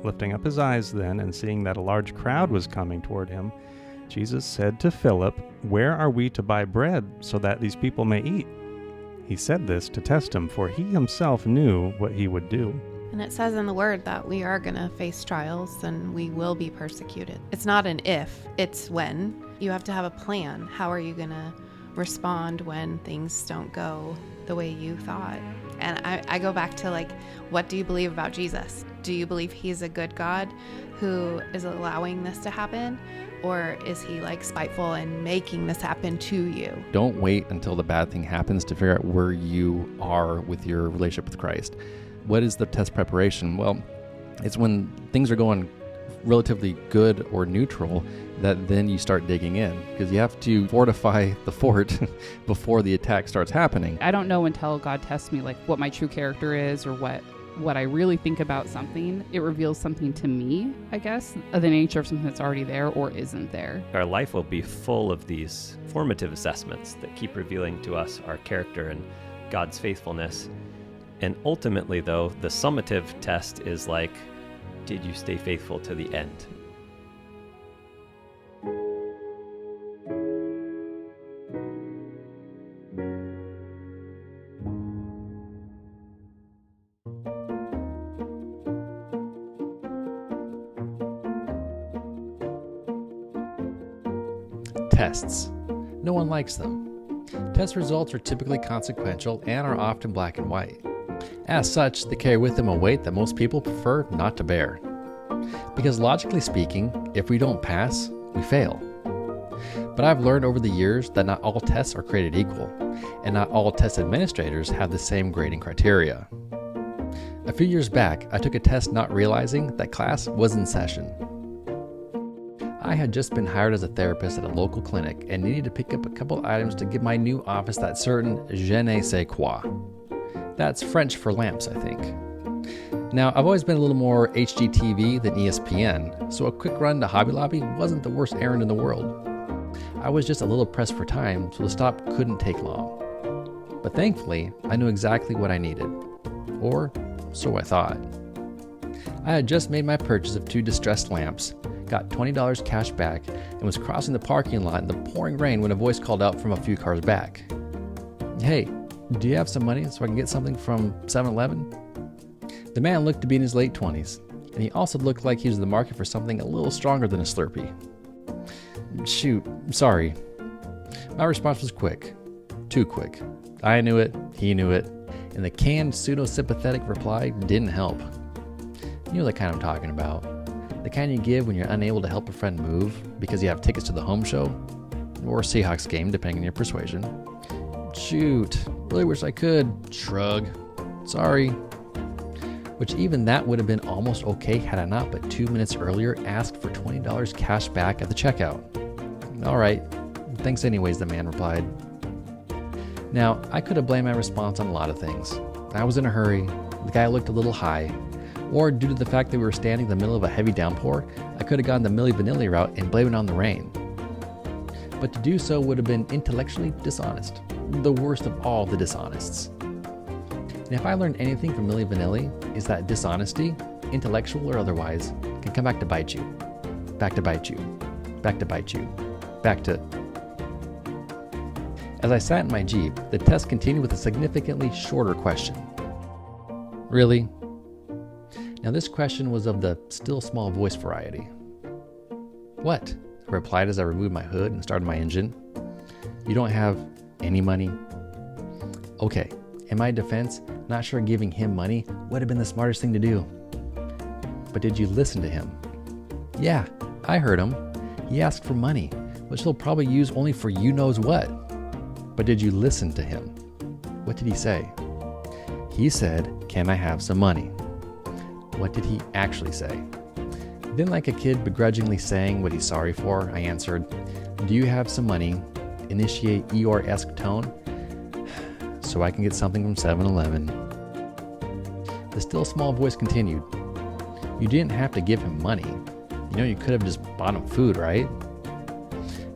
Lifting up his eyes then, and seeing that a large crowd was coming toward him, Jesus said to Philip, "Where are we to buy bread so that these people may eat?" He said this to test him, for he himself knew what he would do. And it says in the word that we are going to face trials and we will be persecuted. It's not an if, it's when. You have to have a plan. How are you going to respond when things don't go the way you thought? And I go back to, like, what do you believe about Jesus? Do you believe he's a good God who is allowing this to happen? Or is he, like, spiteful and making this happen to you? Don't wait until the bad thing happens to figure out where you are with your relationship with Christ. What is the test preparation? Well, it's when things are going relatively good or neutral that then you start digging in, because you have to fortify the fort before the attack starts happening. I don't know until God tests me, like, what my true character is or what I really think about something. It reveals something to me, I guess, of the nature of something that's already there or isn't there. Our life will be full of these formative assessments that keep revealing to us our character and God's faithfulness. And ultimately, though, the summative test is like, did you stay faithful to the end? Tests. No one likes them. Test results are typically consequential and are often black and white. As such, they carry with them a weight that most people prefer not to bear. Because logically speaking, if we don't pass, we fail. But I've learned over the years that not all tests are created equal, and not all test administrators have the same grading criteria. A few years back, I took a test not realizing that class was in session. I had just been hired as a therapist at a local clinic and needed to pick up a couple items to give my new office that certain je ne sais quoi. That's French for lamps, I think. Now, I've always been a little more HGTV than ESPN, so a quick run to Hobby Lobby wasn't the worst errand in the world. I was just a little pressed for time, so the stop couldn't take long. But thankfully, I knew exactly what I needed. Or so I thought. I had just made my purchase of 2 distressed lamps, got $20 cash back, and was crossing the parking lot in the pouring rain when a voice called out from a few cars back. "Hey, do you have some money so I can get something from 7-Eleven? The man looked to be in his late 20s, and he also looked like he was in the market for something a little stronger than a Slurpee. "Shoot, sorry." My response was quick. Too quick. I knew it, he knew it, and the canned pseudo-sympathetic reply didn't help. You know the kind I'm talking about. The kind you give when you're unable to help a friend move because you have tickets to the home show, or a Seahawks game, depending on your persuasion. "Shoot, really wish I could." Shrug. "Sorry." Which even that would have been almost okay had I not but 2 minutes earlier asked for $20 cash back at the checkout. "All right, thanks anyways," the man replied. Now, I could have blamed my response on a lot of things. I was in a hurry, the guy looked a little high, or due to the fact that we were standing in the middle of a heavy downpour, I could have gone the Milli Vanilli route and blamed it on the rain. But to do so would have been intellectually dishonest, the worst of all the dishonests. And if I learned anything from Milli Vanilli, is that dishonesty, intellectual or otherwise, can come back to bite you. Back to bite you. Back to bite you. Back to... As I sat in my Jeep, the test continued with a significantly shorter question. "Really?" Now this question was of the still small voice variety. "What?" I replied as I removed my hood and started my engine. "You don't have any money?" Okay, in my defense, not sure giving him money would have been the smartest thing to do. "But did you listen to him?" "Yeah, I heard him. He asked for money, which he'll probably use only for you knows what." "But did you listen to him?" "What did he say?" "He said, 'Can I have some money?'" "What did he actually say?" Then, like a kid begrudgingly saying what he's sorry for, I answered, "Do you have some money? Initiate Eeyore-esque tone. So I can get something from 7-Eleven. The still small voice continued, "You didn't have to give him money. You know you could have just bought him food, right?"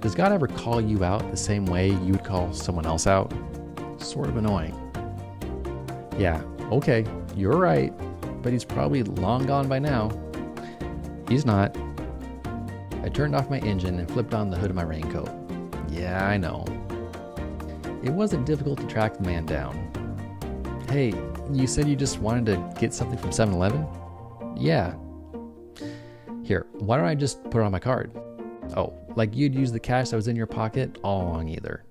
Does God ever call you out the same way you would call someone else out? Sort of annoying. "Yeah, okay, you're right, but he's probably long gone by now." He's not. I turned off my engine and flipped on the hood of my raincoat. Yeah, I know. It wasn't difficult to track the man down. Hey, you said you just wanted to get something from 7-Eleven? Yeah. Here, why don't I just put it on my card? Oh, like you'd use the cash that was in your pocket all along either.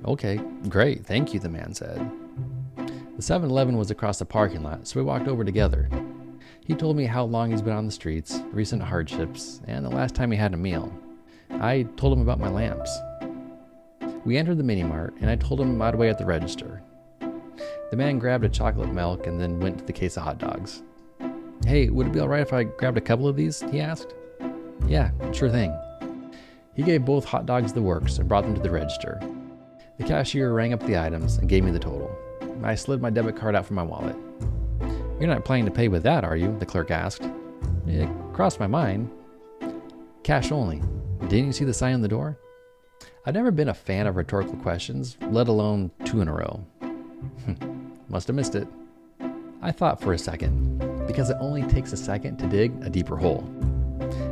Okay, great, thank you, the man said. The 7-Eleven was across the parking lot, so we walked over together. He told me how long he's been on the streets, recent hardships, and the last time he had a meal. I told him about my lamps. We entered the mini-mart, and I told him I'd wait at the register. The man grabbed a chocolate milk and then went to the case of hot dogs. Hey, would it be alright if I grabbed a couple of these? He asked. Yeah, sure thing. He gave both hot dogs the works and brought them to the register. The cashier rang up the items and gave me the total. I slid my debit card out from my wallet. You're not planning to pay with that, are you? The clerk asked. It crossed my mind. Cash only. Didn't you see the sign on the door? I'd never been a fan of rhetorical questions, let alone 2 in a row. Must have missed it. I thought for a second, because it only takes a second to dig a deeper hole.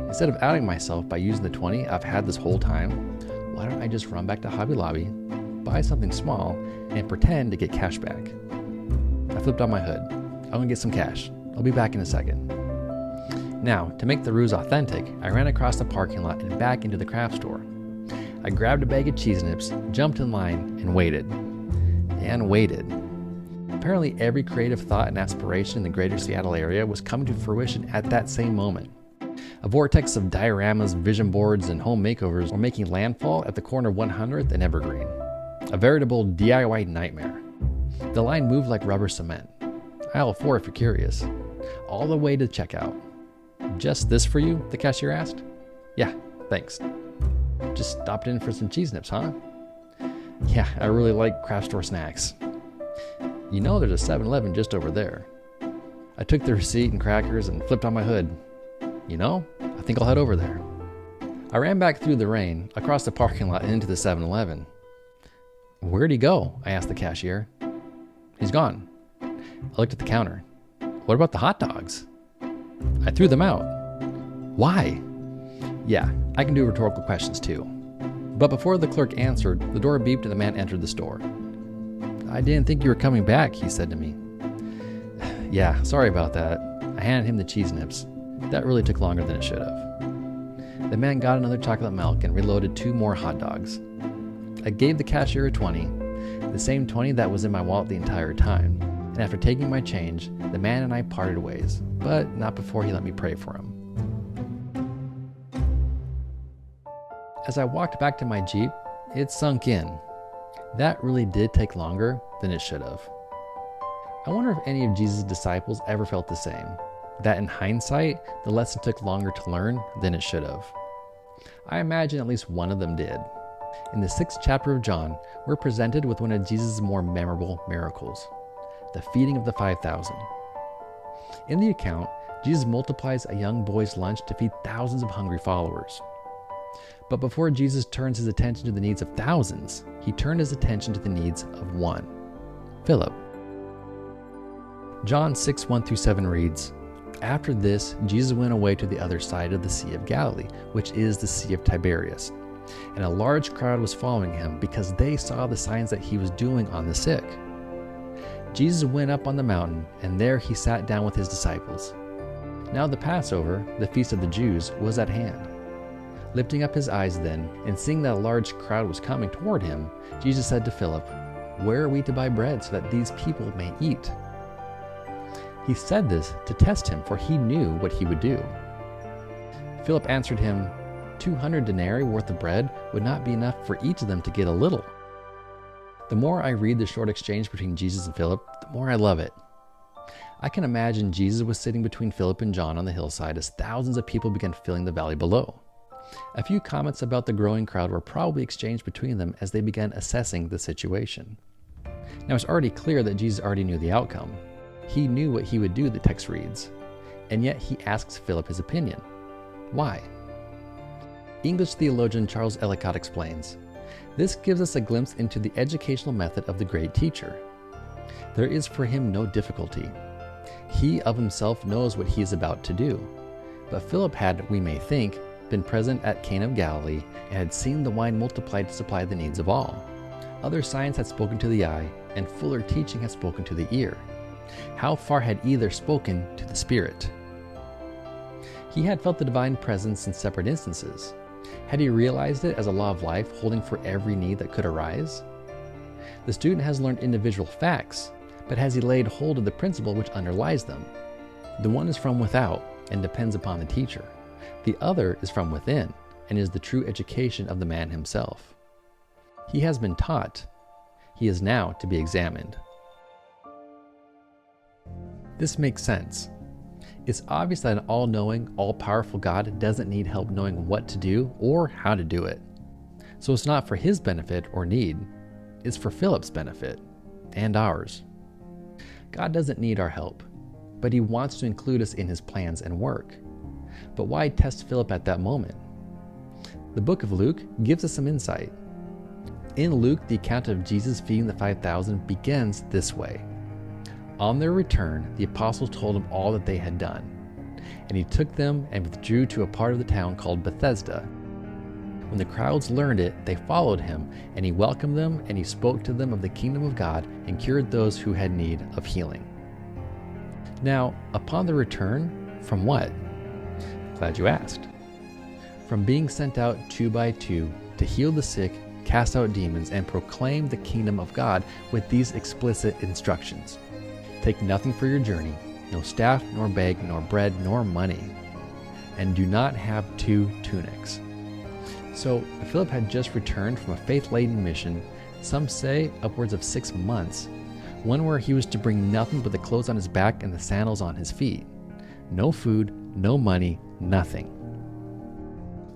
Instead of outing myself by using the 20 I've had this whole time, why don't I just run back to Hobby Lobby, buy something small, and pretend to get cash back? I flipped on my hood. I'm gonna get some cash. I'll be back in a second. Now, to make the ruse authentic, I ran across the parking lot and back into the craft store. I grabbed a bag of cheese nips, jumped in line, and waited. And waited. Apparently every creative thought and aspiration in the greater Seattle area was coming to fruition at that same moment. A vortex of dioramas, vision boards, and home makeovers were making landfall at the corner of 100th and Evergreen. A veritable DIY nightmare. The line moved like rubber cement. Aisle 4 if you're curious. All the way to checkout. Just this for you? The cashier asked. Yeah, thanks. Just stopped in for some cheese nips, huh? Yeah, I really like craft store snacks. You know there's a 7-Eleven just over there. I took the receipt and crackers and flipped on my hood. You know, I think I'll head over there. I ran back through the rain, across the parking lot and into the 7-Eleven. Where'd he go? I asked the cashier. He's gone. I looked at the counter. What about the hot dogs? I threw them out. Why? Yeah, I can do rhetorical questions too. But before the clerk answered, the door beeped and the man entered the store. I didn't think you were coming back, he said to me. Yeah, sorry about that. I handed him the cheese nips. That really took longer than it should have. The man got another chocolate milk and reloaded 2 more hot dogs. I gave the cashier a 20, the same 20 that was in my wallet the entire time. And after taking my change, the man and I parted ways, but not before he let me pray for him. As I walked back to my Jeep, it sunk in. That really did take longer than it should have. I wonder if any of Jesus' disciples ever felt the same, that in hindsight, the lesson took longer to learn than it should have. I imagine at least one of them did. In the 6th chapter of John, we're presented with one of Jesus' more memorable miracles, the feeding of the 5,000. In the account, Jesus multiplies a young boy's lunch to feed thousands of hungry followers. But before Jesus turns his attention to the needs of thousands, he turned his attention to the needs of one, Philip. John 6:1-7 reads, After this, Jesus went away to the other side of the Sea of Galilee, which is the Sea of Tiberias. And a large crowd was following him because they saw the signs that he was doing on the sick. Jesus went up on the mountain, and there he sat down with his disciples. Now the Passover, the feast of the Jews, was at hand. Lifting up his eyes then, and seeing that a large crowd was coming toward him, Jesus said to Philip, Where are we to buy bread so that these people may eat? He said this to test him, for he knew what he would do. Philip answered him, 200 denarii worth of bread would not be enough for each of them to get a little. The more I read the short exchange between Jesus and Philip, the more I love it. I can imagine Jesus was sitting between Philip and John on the hillside as thousands of people began filling the valley below. A few comments about the growing crowd were probably exchanged between them as they began assessing the situation. Now it's already clear that Jesus already knew the outcome. He knew what he would do, the text reads, and yet he asks Philip his opinion. Why? English theologian Charles Ellicott explains, This gives us a glimpse into the educational method of the great teacher. There is for him no difficulty. He of himself knows what he is about to do. But Philip had, we may think, been present at Cana of Galilee and had seen the wine multiplied to supply the needs of all. Other signs had spoken to the eye, and fuller teaching had spoken to the ear. How far had either spoken to the spirit? He had felt the divine presence in separate instances. Had he realized it as a law of life holding for every need that could arise? The student has learned individual facts, but has he laid hold of the principle which underlies them? The one is from without and depends upon the teacher. The other is from within and is the true education of the man himself. He has been taught. He is now to be examined. This makes sense. It's obvious that an all-knowing, all-powerful God doesn't need help knowing what to do or how to do it. So it's not for his benefit or need. It's for Philip's benefit and ours. God doesn't need our help, but he wants to include us in his plans and work. But why test Philip at that moment? The book of Luke gives us some insight. In Luke, the account of Jesus feeding the 5,000 begins this way. On their return, the apostles told him all that they had done. And he took them and withdrew to a part of the town called Bethesda. When the crowds learned it, they followed him, and he welcomed them, and he spoke to them of the kingdom of God and cured those who had need of healing. Now, upon the return, from what? Glad you asked. From being sent out 2 by 2 to heal the sick, cast out demons, and proclaim the kingdom of God with these explicit instructions. Take nothing for your journey, no staff, nor bag, nor bread, nor money, and do not have 2 tunics. So Philip had just returned from a faith-laden mission, some say upwards of 6 months, one where he was to bring nothing but the clothes on his back and the sandals on his feet. No food, no money, nothing.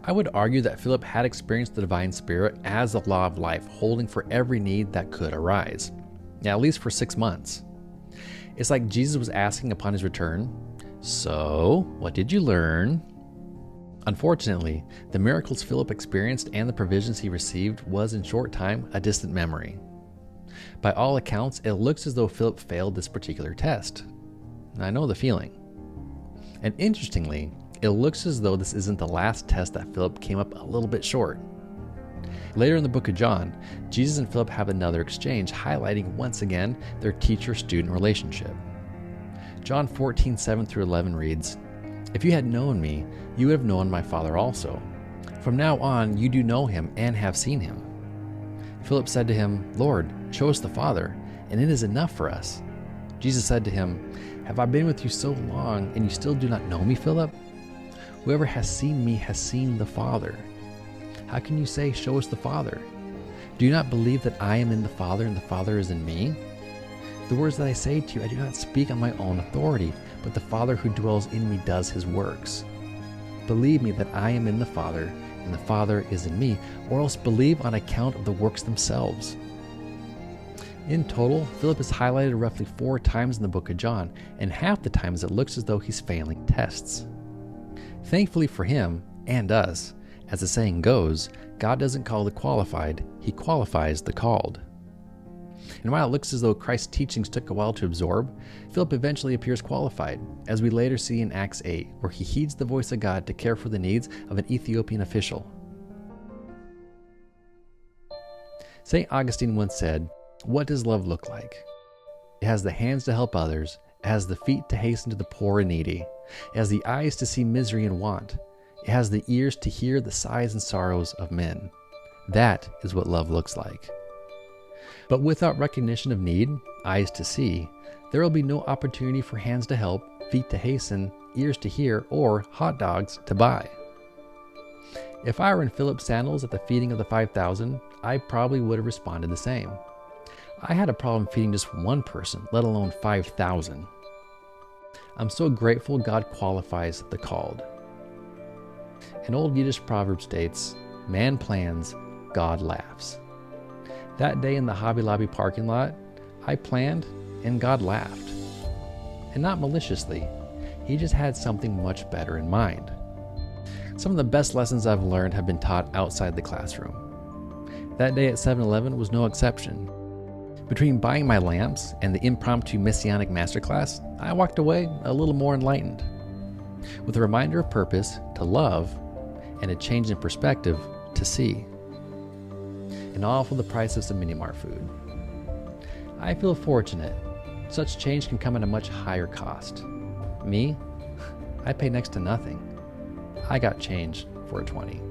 I would argue that Philip had experienced the divine spirit as the law of life, holding for every need that could arise, at least for 6 months. It's like Jesus was asking upon his return, "So, what did you learn?" Unfortunately, the miracles Philip experienced and the provisions he received was in short time a distant memory. By all accounts, it looks as though Philip failed this particular test. I know the feeling. And interestingly, it looks as though this isn't the last test that Philip came up a little bit short. Later in the book of John, Jesus and Philip have another exchange, highlighting once again their teacher-student relationship. John 14:7-11 reads, "If you had known me, you would have known my Father also. From now on you do know him and have seen him." Philip said to him, "Lord, show us the Father, and it is enough for us." Jesus said to him, "Have I been with you so long, and you still do not know me, Philip? Whoever has seen me has seen the Father. How can you say, 'Show us the Father'? Do you not believe that I am in the Father and the Father is in me? The words that I say to you, I do not speak on my own authority, but the Father who dwells in me does his works. Believe me that I am in the Father and the Father is in me, or else believe on account of the works themselves." In total, Philip is highlighted roughly 4 times in the book of John, and half the times it looks as though he's failing tests. Thankfully for him and us, as the saying goes, God doesn't call the qualified, he qualifies the called. And while it looks as though Christ's teachings took a while to absorb, Philip eventually appears qualified, as we later see in Acts 8, where he heeds the voice of God to care for the needs of an Ethiopian official. St. Augustine once said, "What does love look like? It has the hands to help others, it has the feet to hasten to the poor and needy, it has the eyes to see misery and want, it has the ears to hear the sighs and sorrows of men. That is what love looks like." But without recognition of need, eyes to see, there will be no opportunity for hands to help, feet to hasten, ears to hear, or hot dogs to buy. If I were in Philip's sandals at the feeding of the 5,000, I probably would have responded the same. I had a problem feeding just one person, let alone 5,000. I'm so grateful God qualifies the called. An old Yiddish proverb states, "Man plans, God laughs." That day in the Hobby Lobby parking lot, I planned and God laughed. And not maliciously, he just had something much better in mind. Some of the best lessons I've learned have been taught outside the classroom. That day at 7-Eleven was no exception. Between buying my lamps and the impromptu messianic masterclass, I walked away a little more enlightened. with a reminder of purpose to love and a change in perspective to see. And all for the price of some mini-mart food. I feel fortunate. Such change can come at a much higher cost. Me? I pay next to nothing. I got change for a 20.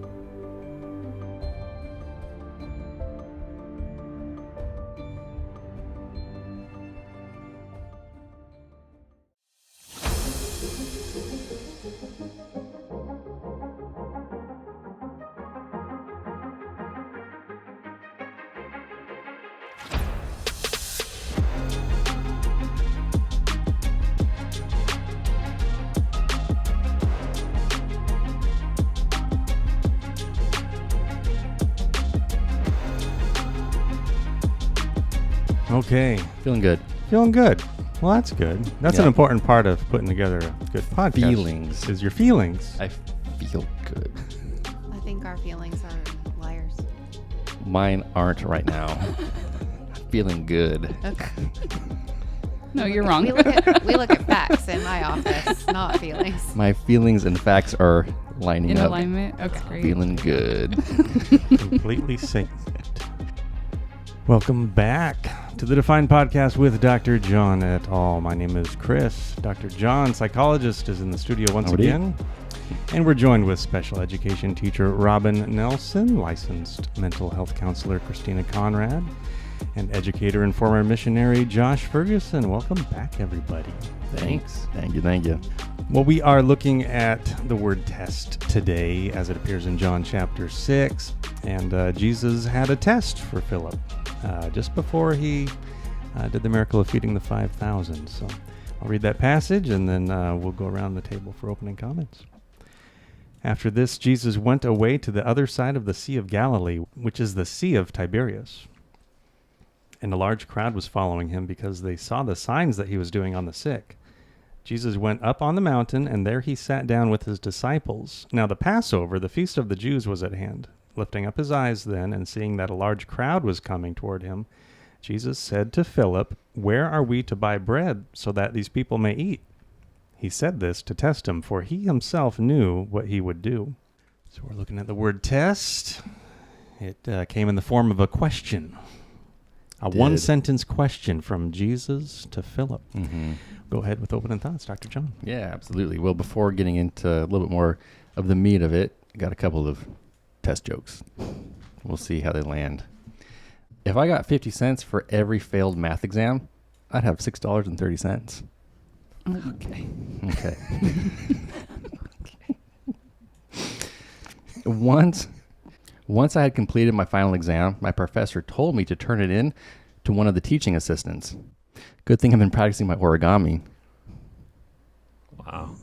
Okay. Feeling good. Feeling good. Well, that's good. That's an important part of putting together a good podcast. Feelings. Is your feelings. I feel good. I think our feelings are liars. Mine aren't right now. Feeling good. Okay. No, you're wrong. We look at facts in my office, not feelings. My feelings and facts are lining In up. alignment? Okay, great. Feeling good. Completely synced. Welcome back to the Defined Podcast with Dr. John et al. My name is Chris. Dr. John, psychologist, is in the studio once Howdy. again. And we're joined with special education teacher Robyn Nelson, licensed mental health counselor Christina Conrad, and educator and former missionary Josh Ferguson. Welcome back, everybody. Thanks. Thank you. Well, we are looking at the word test today as it appears in John chapter 6. And Jesus had a test for Philip just before he did the miracle of feeding the 5,000. So I'll read that passage and then we'll go around the table for opening comments. After this, Jesus went away to the other side of the Sea of Galilee, which is the Sea of Tiberias. And a large crowd was following him because they saw the signs that he was doing on the sick. Jesus went up on the mountain, and there he sat down with his disciples. Now the Passover, the feast of the Jews, was at hand. Lifting up his eyes then, and seeing that a large crowd was coming toward him, Jesus said to Philip, "Where are we to buy bread so that these people may eat?" He said this to test him, for he himself knew what he would do. So we're looking at the word test. It came in the form of a question. A one-sentence question from Jesus to Philip. Mm-hmm. Go ahead with opening thoughts, Dr. John. Yeah, absolutely. Well, before getting into a little bit more of the meat of it, I got a couple of test jokes. We'll see how they land. If I got 50 cents for every failed math exam, I'd have $6.30. Okay. Okay. Once I had completed my final exam, my professor told me to turn it in to one of the teaching assistants. Good thing I've been practicing my origami. Wow.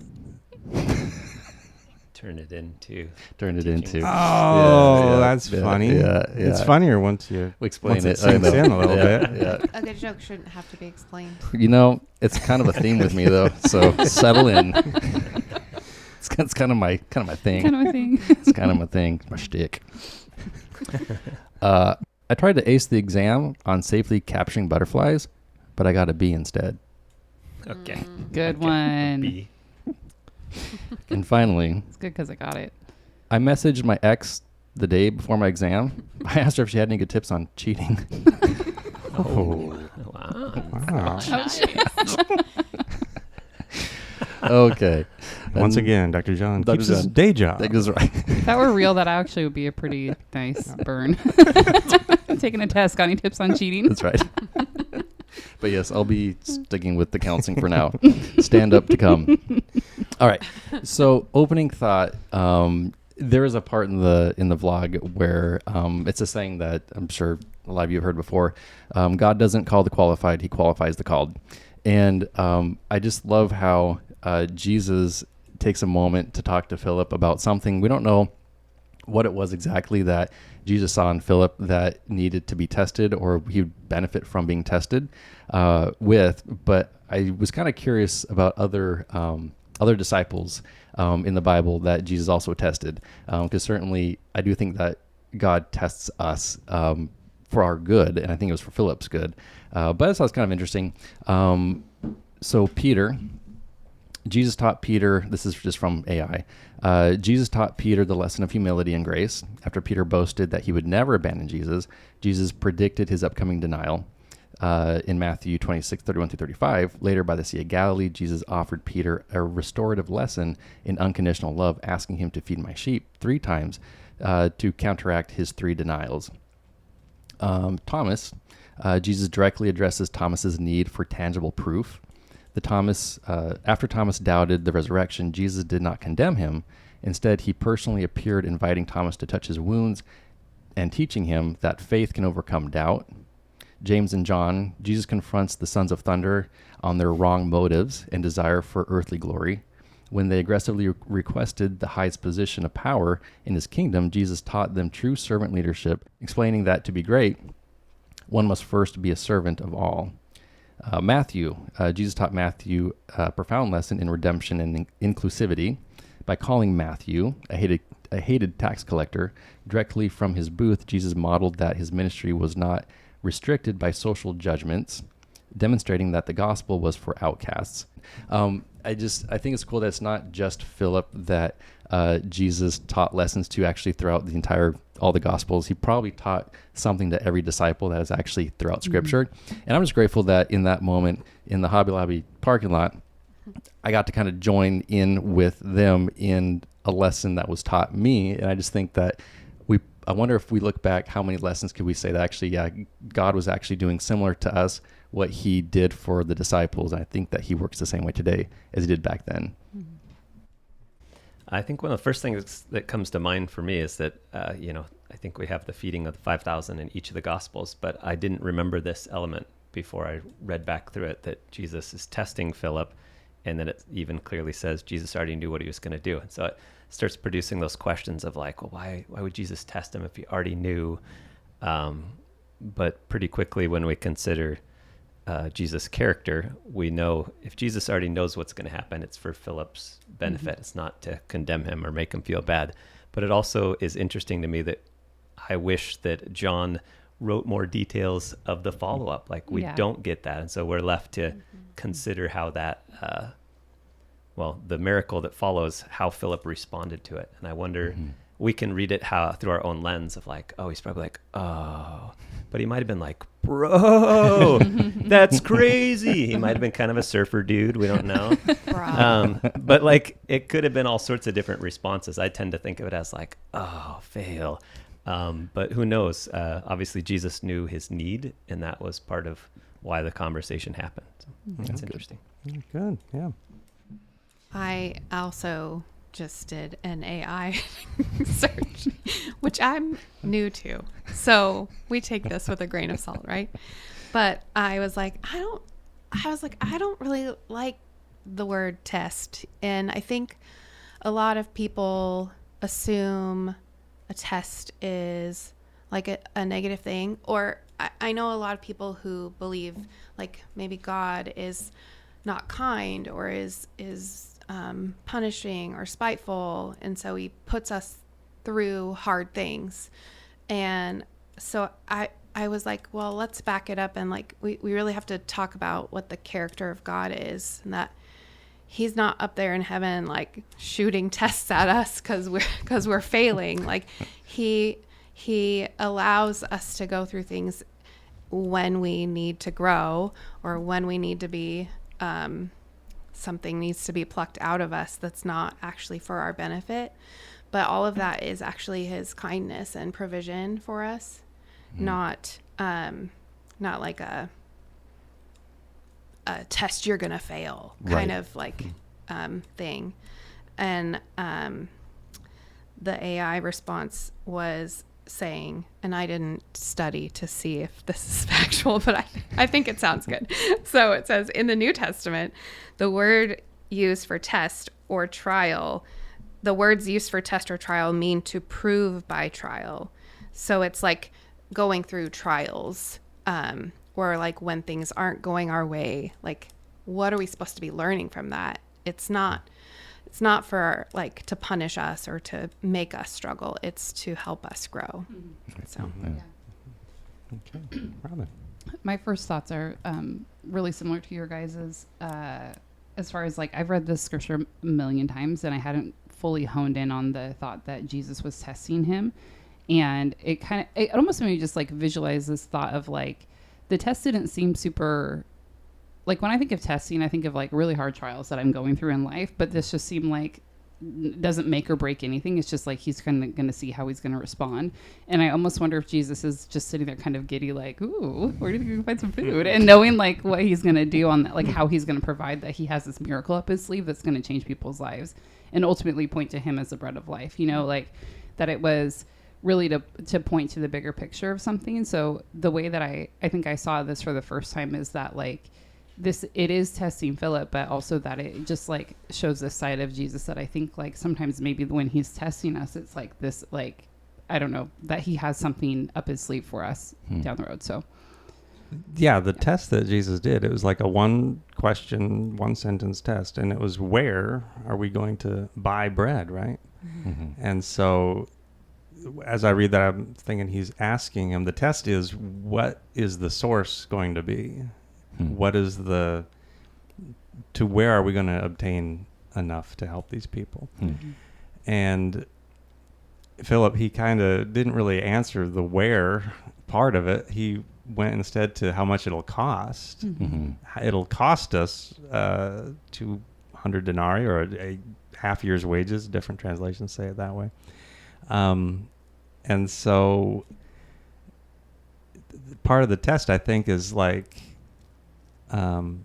Turn it into. That's funny. Yeah. It's funnier once you Explain it sinks in a little bit. Yeah. A good joke shouldn't have to be explained. You know, it's kind of a theme with me though, so settle in. It's kind of my thing. Kind of a thing. It's kind of my thing, my shtick. I tried to ace the exam on safely capturing butterflies, but I got a B instead. Okay. Good one. B. And finally, It's good because I got it. I messaged my ex the day before my exam. I asked her if she had any good tips on cheating. Oh, Wow. wow. Okay. Once And again, Dr. John Dr. keeps his John. day job. that goes right. If that were real, that actually would be a pretty nice burn. Taking a test. Got any tips on cheating? That's right. But yes, I'll be sticking with the counseling for now. Stand up to come. All right. So opening thought, there is a part in the vlog where it's a saying that I'm sure a lot of you have heard before. God doesn't call the qualified, he qualifies the called. And I just love how Jesus takes a moment to talk to Philip about something. We don't know what it was exactly that Jesus saw in Philip that needed to be tested or he would benefit from being tested with. But I was kind of curious about other disciples in the Bible that Jesus also tested. Because certainly I do think that God tests us for our good, and I think it was for Philip's good. But I thought it was kind of interesting. So Peter, Jesus taught Peter, this is just from AI, Jesus taught Peter the lesson of humility and grace. After Peter boasted that he would never abandon Jesus, Jesus predicted his upcoming denial. In Matthew 26:31-35, later by the Sea of Galilee, Jesus offered Peter a restorative lesson in unconditional love, asking him to feed my sheep 3 times to counteract his 3 denials. Thomas, Jesus directly addresses Thomas's need for tangible proof. After Thomas doubted the resurrection, Jesus did not condemn him. Instead, he personally appeared, inviting Thomas to touch his wounds and teaching him that faith can overcome doubt. James and John, Jesus confronts the sons of thunder on their wrong motives and desire for earthly glory. When they aggressively requested the highest position of power in his kingdom, Jesus taught them true servant leadership, explaining that to be great, one must first be a servant of all. Jesus taught Matthew a profound lesson in redemption and inclusivity by calling Matthew, a hated tax collector. Directly from his booth, Jesus modeled that his ministry was not restricted by social judgments, demonstrating that the gospel was for outcasts. I think it's cool that it's not just Philip that Jesus taught lessons to actually throughout all the gospels. He probably taught something to every disciple that is actually throughout scripture. And I'm just grateful that in that moment in the Hobby Lobby parking lot, I got to kind of join in with them in a lesson that was taught me. And I just think that I wonder if we look back, how many lessons could we say that actually, God was actually doing similar to us what he did for the disciples. And I think that he works the same way today as he did back then. I think one of the first things that comes to mind for me is that, I think we have the feeding of the 5,000 in each of the Gospels, but I didn't remember this element before I read back through it, that Jesus is testing Philip, and then it even clearly says Jesus already knew what he was going to do. And so it starts producing those questions of like, well, why would Jesus test him if he already knew? But pretty quickly when we consider Jesus' character, we know if Jesus already knows what's going to happen, it's for Philip's benefit. Mm-hmm. It's not to condemn him or make him feel bad. But it also is interesting to me that I wish that John wrote more details of the follow-up. Like we don't get that. And so we're left to consider how that, the miracle that follows, how Philip responded to it. And I wonder, we can read it through our own lens of like, oh, he's probably like, oh, but he might have been like, bro, that's crazy. He might have been kind of a surfer dude. We don't know. But like, it could have been all sorts of different responses. I tend to think of it as like, oh, fail. But who knows? Obviously, Jesus knew his need, and that was part of why the conversation happened. So that's interesting. Good, yeah. I also just did an AI search, which I'm new to. So we take this with a grain of salt, right? But I was like, I don't really like the word test. And I think a lot of people assume a test is like a negative thing. Or I know a lot of people who believe like maybe God is not kind or is punishing or spiteful, and so he puts us through hard things. And so I was like, well, let's back it up, and like we really have to talk about what the character of God is, and that he's not up there in heaven like shooting tests at us because we're failing. Like he allows us to go through things when we need to grow, or when we need to be something needs to be plucked out of us that's not actually for our benefit. But all of that is actually his kindness and provision for us, not like a test you're gonna fail kind of like thing. And the AI response was saying, and I didn't study to see if this is factual, but I think it sounds good. So it says, in the New Testament, the word used for test or trial, the words used for test or trial mean to prove by trial. So it's like going through trials, or like when things aren't going our way, like what are we supposed to be learning from that? It's not for like to punish us or to make us struggle. It's to help us grow. So, Okay, Robyn. My first thoughts are really similar to your guys's. as far as like, I've read this scripture a million times and I hadn't fully honed in on the thought that Jesus was testing him. And it almost made me just like visualize this thought of like, the test didn't seem super, like when I think of testing, I think of like really hard trials that I'm going through in life, but this just seemed like doesn't make or break anything. It's just like he's kind of going to see how he's going to respond. And I almost wonder if Jesus is just sitting there kind of giddy, like, ooh, where do you think we can find some food? And knowing like what he's going to do on that, like how he's going to provide, that he has this miracle up his sleeve that's going to change people's lives and ultimately point to him as the bread of life, you know, like that it was really to point to the bigger picture of something. So the way that I think I saw this for the first time is that like, it is testing Philip, but also that it just like shows this side of Jesus that I think like sometimes maybe when he's testing us, it's like this, like, I don't know, that he has something up his sleeve for us down the road. So yeah, the test that Jesus did, it was like a one question, one sentence test. And it was, where are we going to buy bread? Right. Mm-hmm. And so as I read that, I'm thinking he's asking him, the test is, what is the source going to be? What is where are we going to obtain enough to help these people? Mm-hmm. And Philip, he kind of didn't really answer the where part of it. He went instead to how much it'll cost. Mm-hmm. It'll cost us 200 denarii, or a half year's wages. Different translations say it that way. And so part of the test, I think, is like,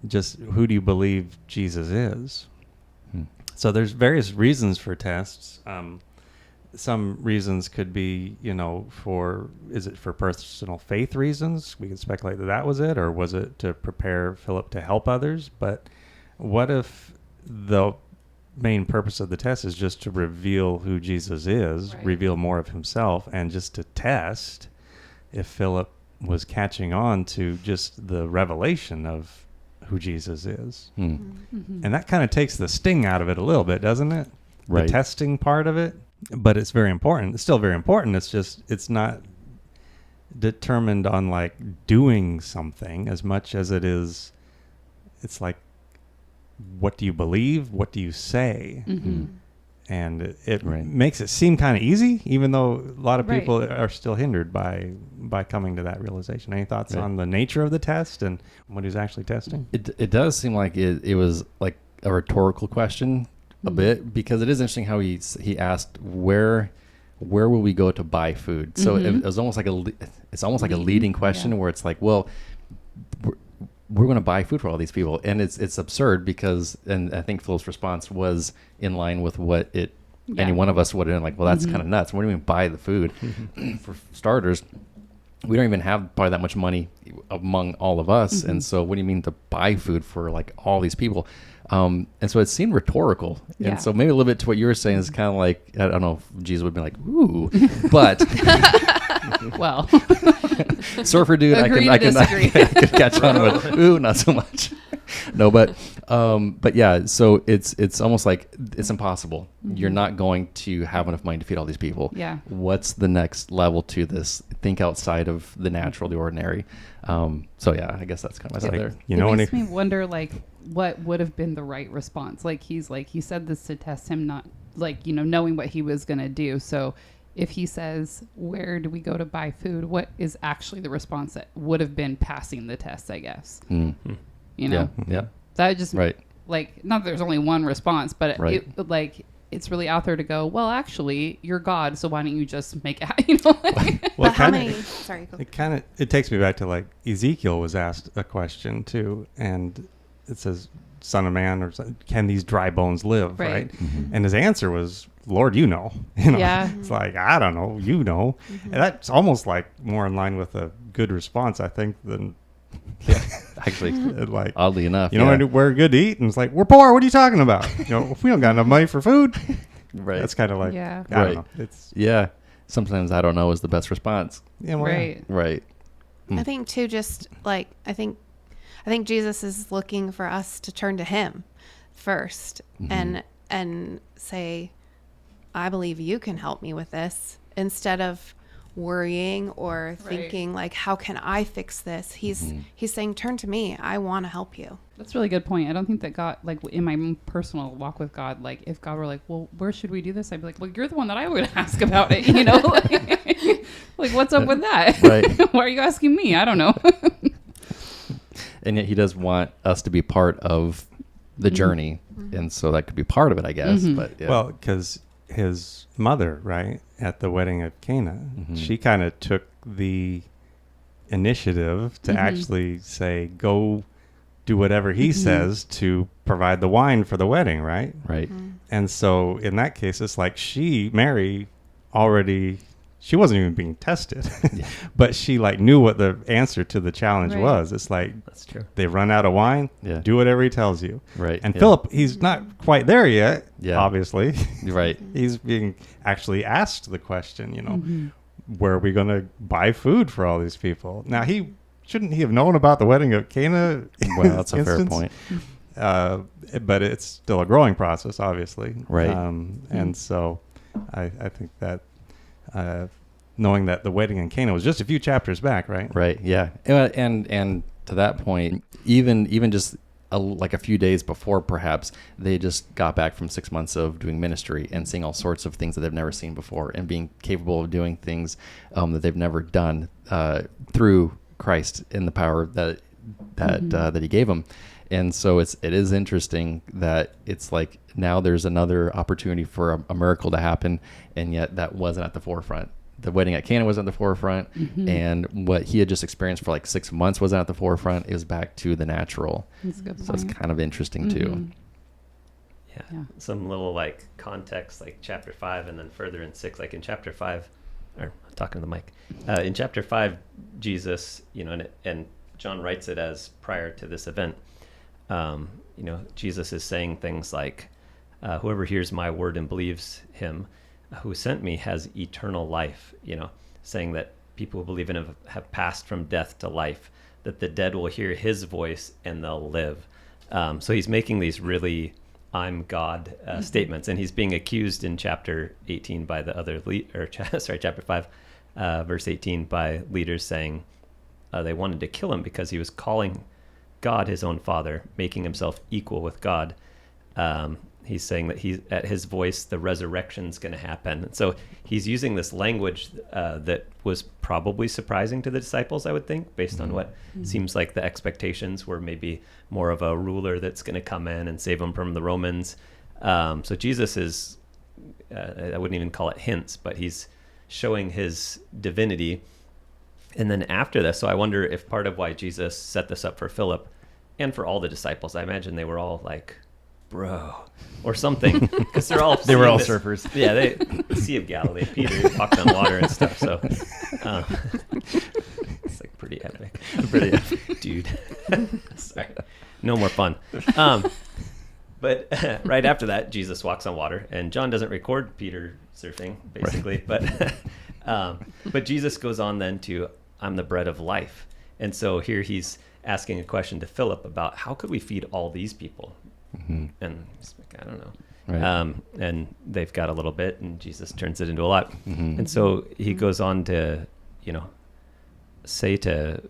just who do you believe Jesus is? So there's various reasons for tests. Some reasons could be, you know, is it for personal faith reasons? We could speculate that was it, or was it to prepare Philip to help others? But what if the main purpose of the test is just to reveal who Jesus is, right, reveal more of himself, and just to test if Philip was catching on to just the revelation of who Jesus is. Mm-hmm. And that kind of takes the sting out of it a little bit, doesn't it? Right. The testing part of it. But it's very important. It's still very important. It's just, it's not determined on like doing something as much as it is, it's like, what do you believe? What do you say? Mm-hmm. And it right, makes it seem kind of easy, even though a lot of people right, are still hindered by coming to that realization. Any thoughts right, on the nature of the test and what he's actually testing? It does seem like it was like a rhetorical question a bit, because it is interesting how he asked, where will we go to buy food? So it was almost like a leading question, where it's like, well, we're going to buy food for all these people. And it's absurd because, and I think Philip's response was in line with what any one of us would have been like, well, that's kind of nuts. What do you mean buy the food? For starters, we don't even have probably that much money among all of us. And so what do you mean to buy food for like all these people? And so it seemed rhetorical. Yeah. And so maybe a little bit to what you were saying is kind of like, I don't know if Jesus would be like, ooh, but well, surfer dude, I can catch on with, ooh, not so much. No, but yeah, so it's almost like it's impossible. You're not going to have enough money to feed all these people. Yeah. What's the next level to this? Think outside of the natural, the ordinary. So yeah, I guess that's kind of my thought there. You know, it makes me wonder like what would have been the right response. Like he said this to test him, not like, you know, knowing what he was going to do. So if he says, where do we go to buy food? What is actually the response that would have been passing the test, I guess? Mm-hmm. You know? Yeah. That just like, not that there's only one response, but it's really out there to go, well, actually, you're God, so why don't you just make it, you know? Well, how many? Sorry. Go. It takes me back to like Ezekiel was asked a question too, and it says, "Son of man, or can these dry bones live?" Right? Mm-hmm. And his answer was, "Lord, you know." Yeah. It's like, I don't know, you know. Mm-hmm. And that's almost like more in line with a good response, I think, than. Yeah, actually, like oddly enough, you know, we're good to eat, and it's like, we're poor. What are you talking about? You know, if we don't got enough money for food, right? That's kind of like, I don't know. It's sometimes I don't know is the best response. Yeah, well, right. I think too, just like I think Jesus is looking for us to turn to Him first, and say, I believe you can help me with this, instead of worrying or thinking like, how can I fix this? He's saying, turn to me. I want to help you. That's a really good point. I don't think that God, like in my own personal walk with God, like if God were like, well, where should we do this? I'd be like, well, you're the one that I would ask about it, you know? Like what's up with that? Right. Why are you asking me? I don't know. And yet he does want us to be part of the journey. And so that could be part of it, I guess. But yeah. Well, because his mother, right, at the wedding of Cana, she kind of took the initiative to actually say, go do whatever he says to provide the wine for the wedding, right? Right. And so in that case, it's like Mary already, she wasn't even being tested, but she like knew what the answer to the challenge was. It's like, That's true. they run out of wine, do whatever he tells you. Right. And Philip, he's not quite there yet, obviously. Right. He's being actually asked the question, you know, where are we going to buy food for all these people? Now, shouldn't he have known about the wedding of Cana? Well, that's a fair point. But it's still a growing process, obviously. Right. And so I think that knowing that the wedding in Cana was just a few chapters back, right? Right. Yeah. And to that point, even just like a few days before, perhaps they just got back from 6 months of doing ministry and seeing all sorts of things that they've never seen before and being capable of doing things that they've never done through Christ in the power that he gave them. And so it is interesting that it's like now there's another opportunity for a miracle to happen, and yet that wasn't at the forefront. The wedding at Cana wasn't at the forefront, and what he had just experienced for like 6 months wasn't at the forefront. It was back to the natural. That's a good point. So it's kind of interesting too. Yeah. Some little like context, like chapter 5 and then further in 6, like in chapter 5, or I'm talking to the mic. In chapter 5, Jesus, you know, and John writes it as prior to this event. You know, Jesus is saying things like, whoever hears my word and believes him who sent me has eternal life, you know, saying that people who believe in him have passed from death to life, that the dead will hear his voice and they'll live. So he's making these really I'm God statements, and he's being accused in chapter 18 by the other chapter 5, verse 18, by leaders saying they wanted to kill him because he was calling God his own father, making himself equal with God. He's saying that at his voice, the resurrection's going to happen. And so he's using this language that was probably surprising to the disciples, I would think, based on what seems like the expectations were maybe more of a ruler that's going to come in and save them from the Romans. So Jesus is, I wouldn't even call it hints, but he's showing his divinity. And then after this, so I wonder if part of why Jesus set this up for Philip and for all the disciples, I imagine they were all like, bro, or something, because they were all surfers. Yeah, the Sea of Galilee. Peter walked on water and stuff. So it's like pretty epic. Dude. Sorry, no more fun. But right after that, Jesus walks on water, and John doesn't record Peter surfing, basically. Right. But Jesus goes on then to, I'm the bread of life. And so here he's asking a question to Philip about how could we feed all these people? And he's like, I don't know. Right. And they've got a little bit, and Jesus turns it into a lot. And so he goes on to, you know, say to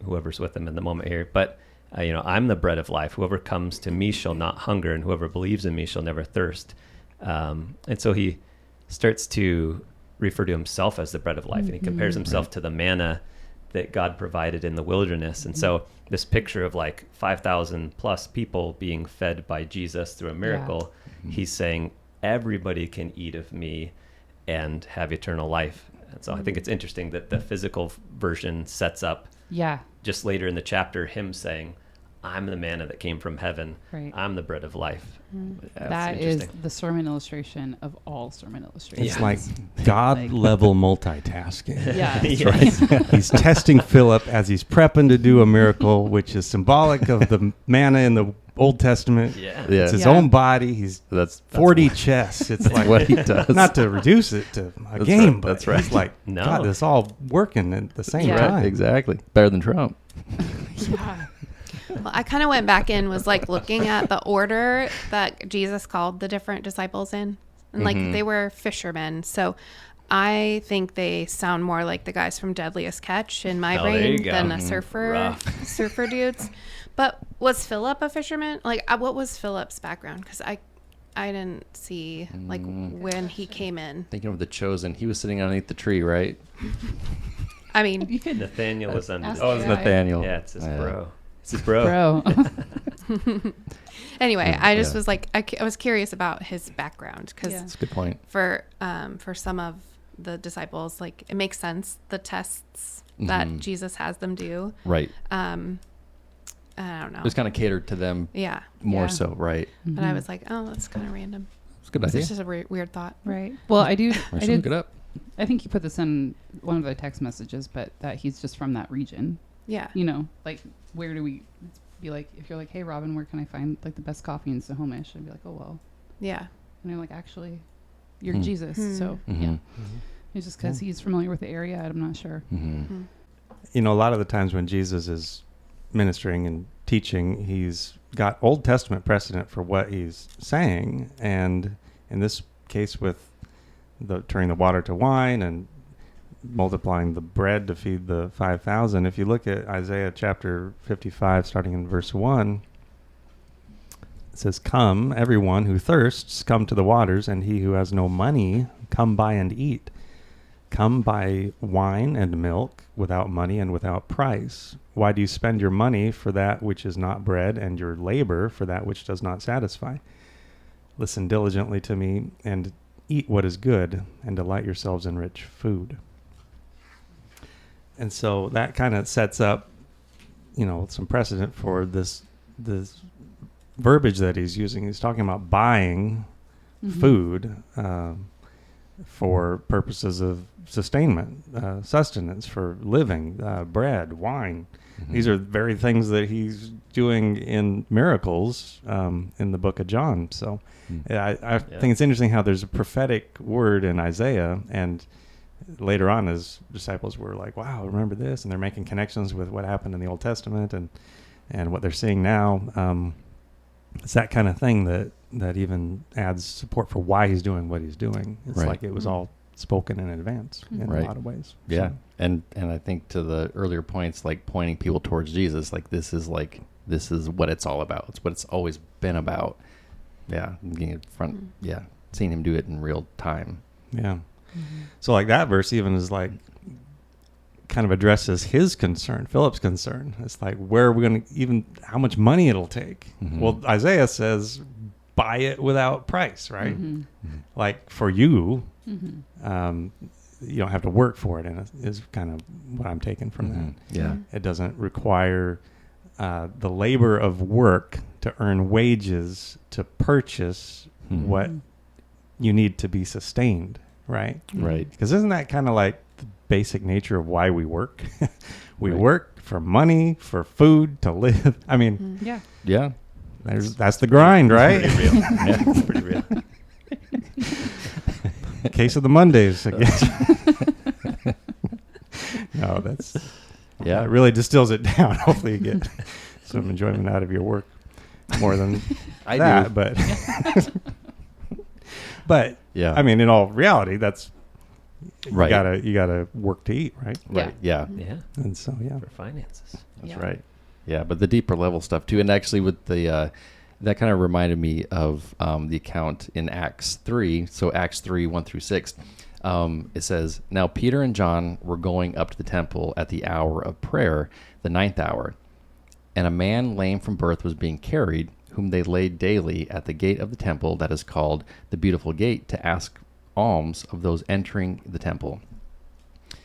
whoever's with him in the moment here, but, you know, I'm the bread of life. Whoever comes to me shall not hunger, and whoever believes in me shall never thirst. And so he starts to refer to himself as the bread of life, and he compares himself to the manna that God provided in the wilderness. And so this picture of like 5,000 plus people being fed by Jesus through a miracle, he's saying everybody can eat of me and have eternal life. And so I think it's interesting that the physical version sets up just later in the chapter him saying, I'm the manna that came from heaven. Right. I'm the bread of life. That is the sermon illustration of all sermon illustrations. It's like God-level multitasking. Yeah. That's right. He's testing Philip as he's prepping to do a miracle, which is symbolic of the manna in the Old Testament. It's his own body. That's 4D chess. It's like what he does. Not to reduce it to a game, but he's like, no. God, it's all working at the same time. Right, exactly. Better than Trump. Well, I kind of went back and was like looking at the order that Jesus called the different disciples in, and like they were fishermen. So I think they sound more like the guys from Deadliest Catch in my Oh, there you brain go. than a surfer dudes. But was Philip a fisherman? Like, what was Philip's background? Because I didn't see like when he came in. Thinking of the chosen, he was sitting underneath the tree, right? I mean, Nathaniel was under. ask Oh, it's Yeah. Nathaniel. Yeah, it's his bro. It's his bro. Bro. anyway, I just Yeah. was like, I was curious about his background because Yeah. That's a good point. for some of the disciples, like it makes sense the tests that Jesus has them do. Right. I don't know. It was kind of catered to them Yeah, more Yeah. so, right? but I was like, oh, that's kind of random. It's a good idea. It's just a weird thought. Right. Well, I I should look it up. I think you put this in one of the text messages, but that he's just from that region. Yeah, You know, like where do we be like, if you're like, hey, Robyn, where can I find like the best coffee in Snohomish? I'd be like, oh, well. yeah. And I'm like, actually, you're Hmm. Jesus. So, Mhm. yeah. It's just because he's familiar with the area. I'm not sure. Mhm. You know, a lot of the times when Jesus is ministering and teaching, he's got Old Testament precedent for what he's saying. And in this case, with the turning the water to wine and multiplying the bread to feed the 5,000, if you look at Isaiah chapter 55, starting in verse 1, it says, "Come, everyone who thirsts, come to the waters, and he who has no money, come buy and eat. Come buy wine and milk without money and without price. Why do you spend your money for that which is not bread, and your labor for that which does not satisfy? Listen diligently to me, and eat what is good, and delight yourselves in rich food." And so that kind of sets up, you know, some precedent for this verbiage that he's using. He's talking about buying food for purposes of sustainment, sustenance, for living, bread, wine. These are very things that he's doing in miracles in the book of John. So I think it's interesting how there's a prophetic word in Isaiah, and later on his disciples were like, wow, remember this? And they're making connections with what happened in the Old Testament and what they're seeing now. It's that kind of thing that even adds support for why he's doing what he's doing. It's Right. like it was all spoken in advance in Right. a lot of ways. Yeah. So, And I think to the earlier points, like pointing people towards Jesus, this is what it's all about. It's what it's always been about. Yeah. Being in front. Yeah. Seeing him do it in real time. yeah. So like that verse even is like kind of addresses his concern, Philip's concern. It's like, where are we going to even, how much money it'll take? Well, Isaiah says, buy it without price, right? Like for you, you don't have to work for it. And is kind of what I'm taking from that. Yeah. It doesn't require the labor of work to earn wages to purchase what you need to be sustained, right? Right. Because isn't that kind of like the basic nature of why we work? We Right. work for money, for food, to live. I mean, Yeah. Yeah. that's the grind, right? Pretty real. Yeah, it's pretty real. Case of the Mondays, I guess. No, that's Yeah. it really distills it down. Hopefully you get some enjoyment out of your work more than I that. do. But but Yeah. I mean, in all reality, that's Right. You gotta work to eat, right? Right. Yeah. Yeah, And so yeah. for finances. That's Yeah. right. Yeah, but the deeper level stuff too, and actually with the that kind of reminded me of the account in Acts 3. So Acts 3, 1-6, it says, "Now Peter and John were going up to the temple at the hour of prayer, the 9th hour, and a man lame from birth was being carried, whom they laid daily at the gate of the temple that is called the Beautiful Gate, to ask alms of those entering the temple.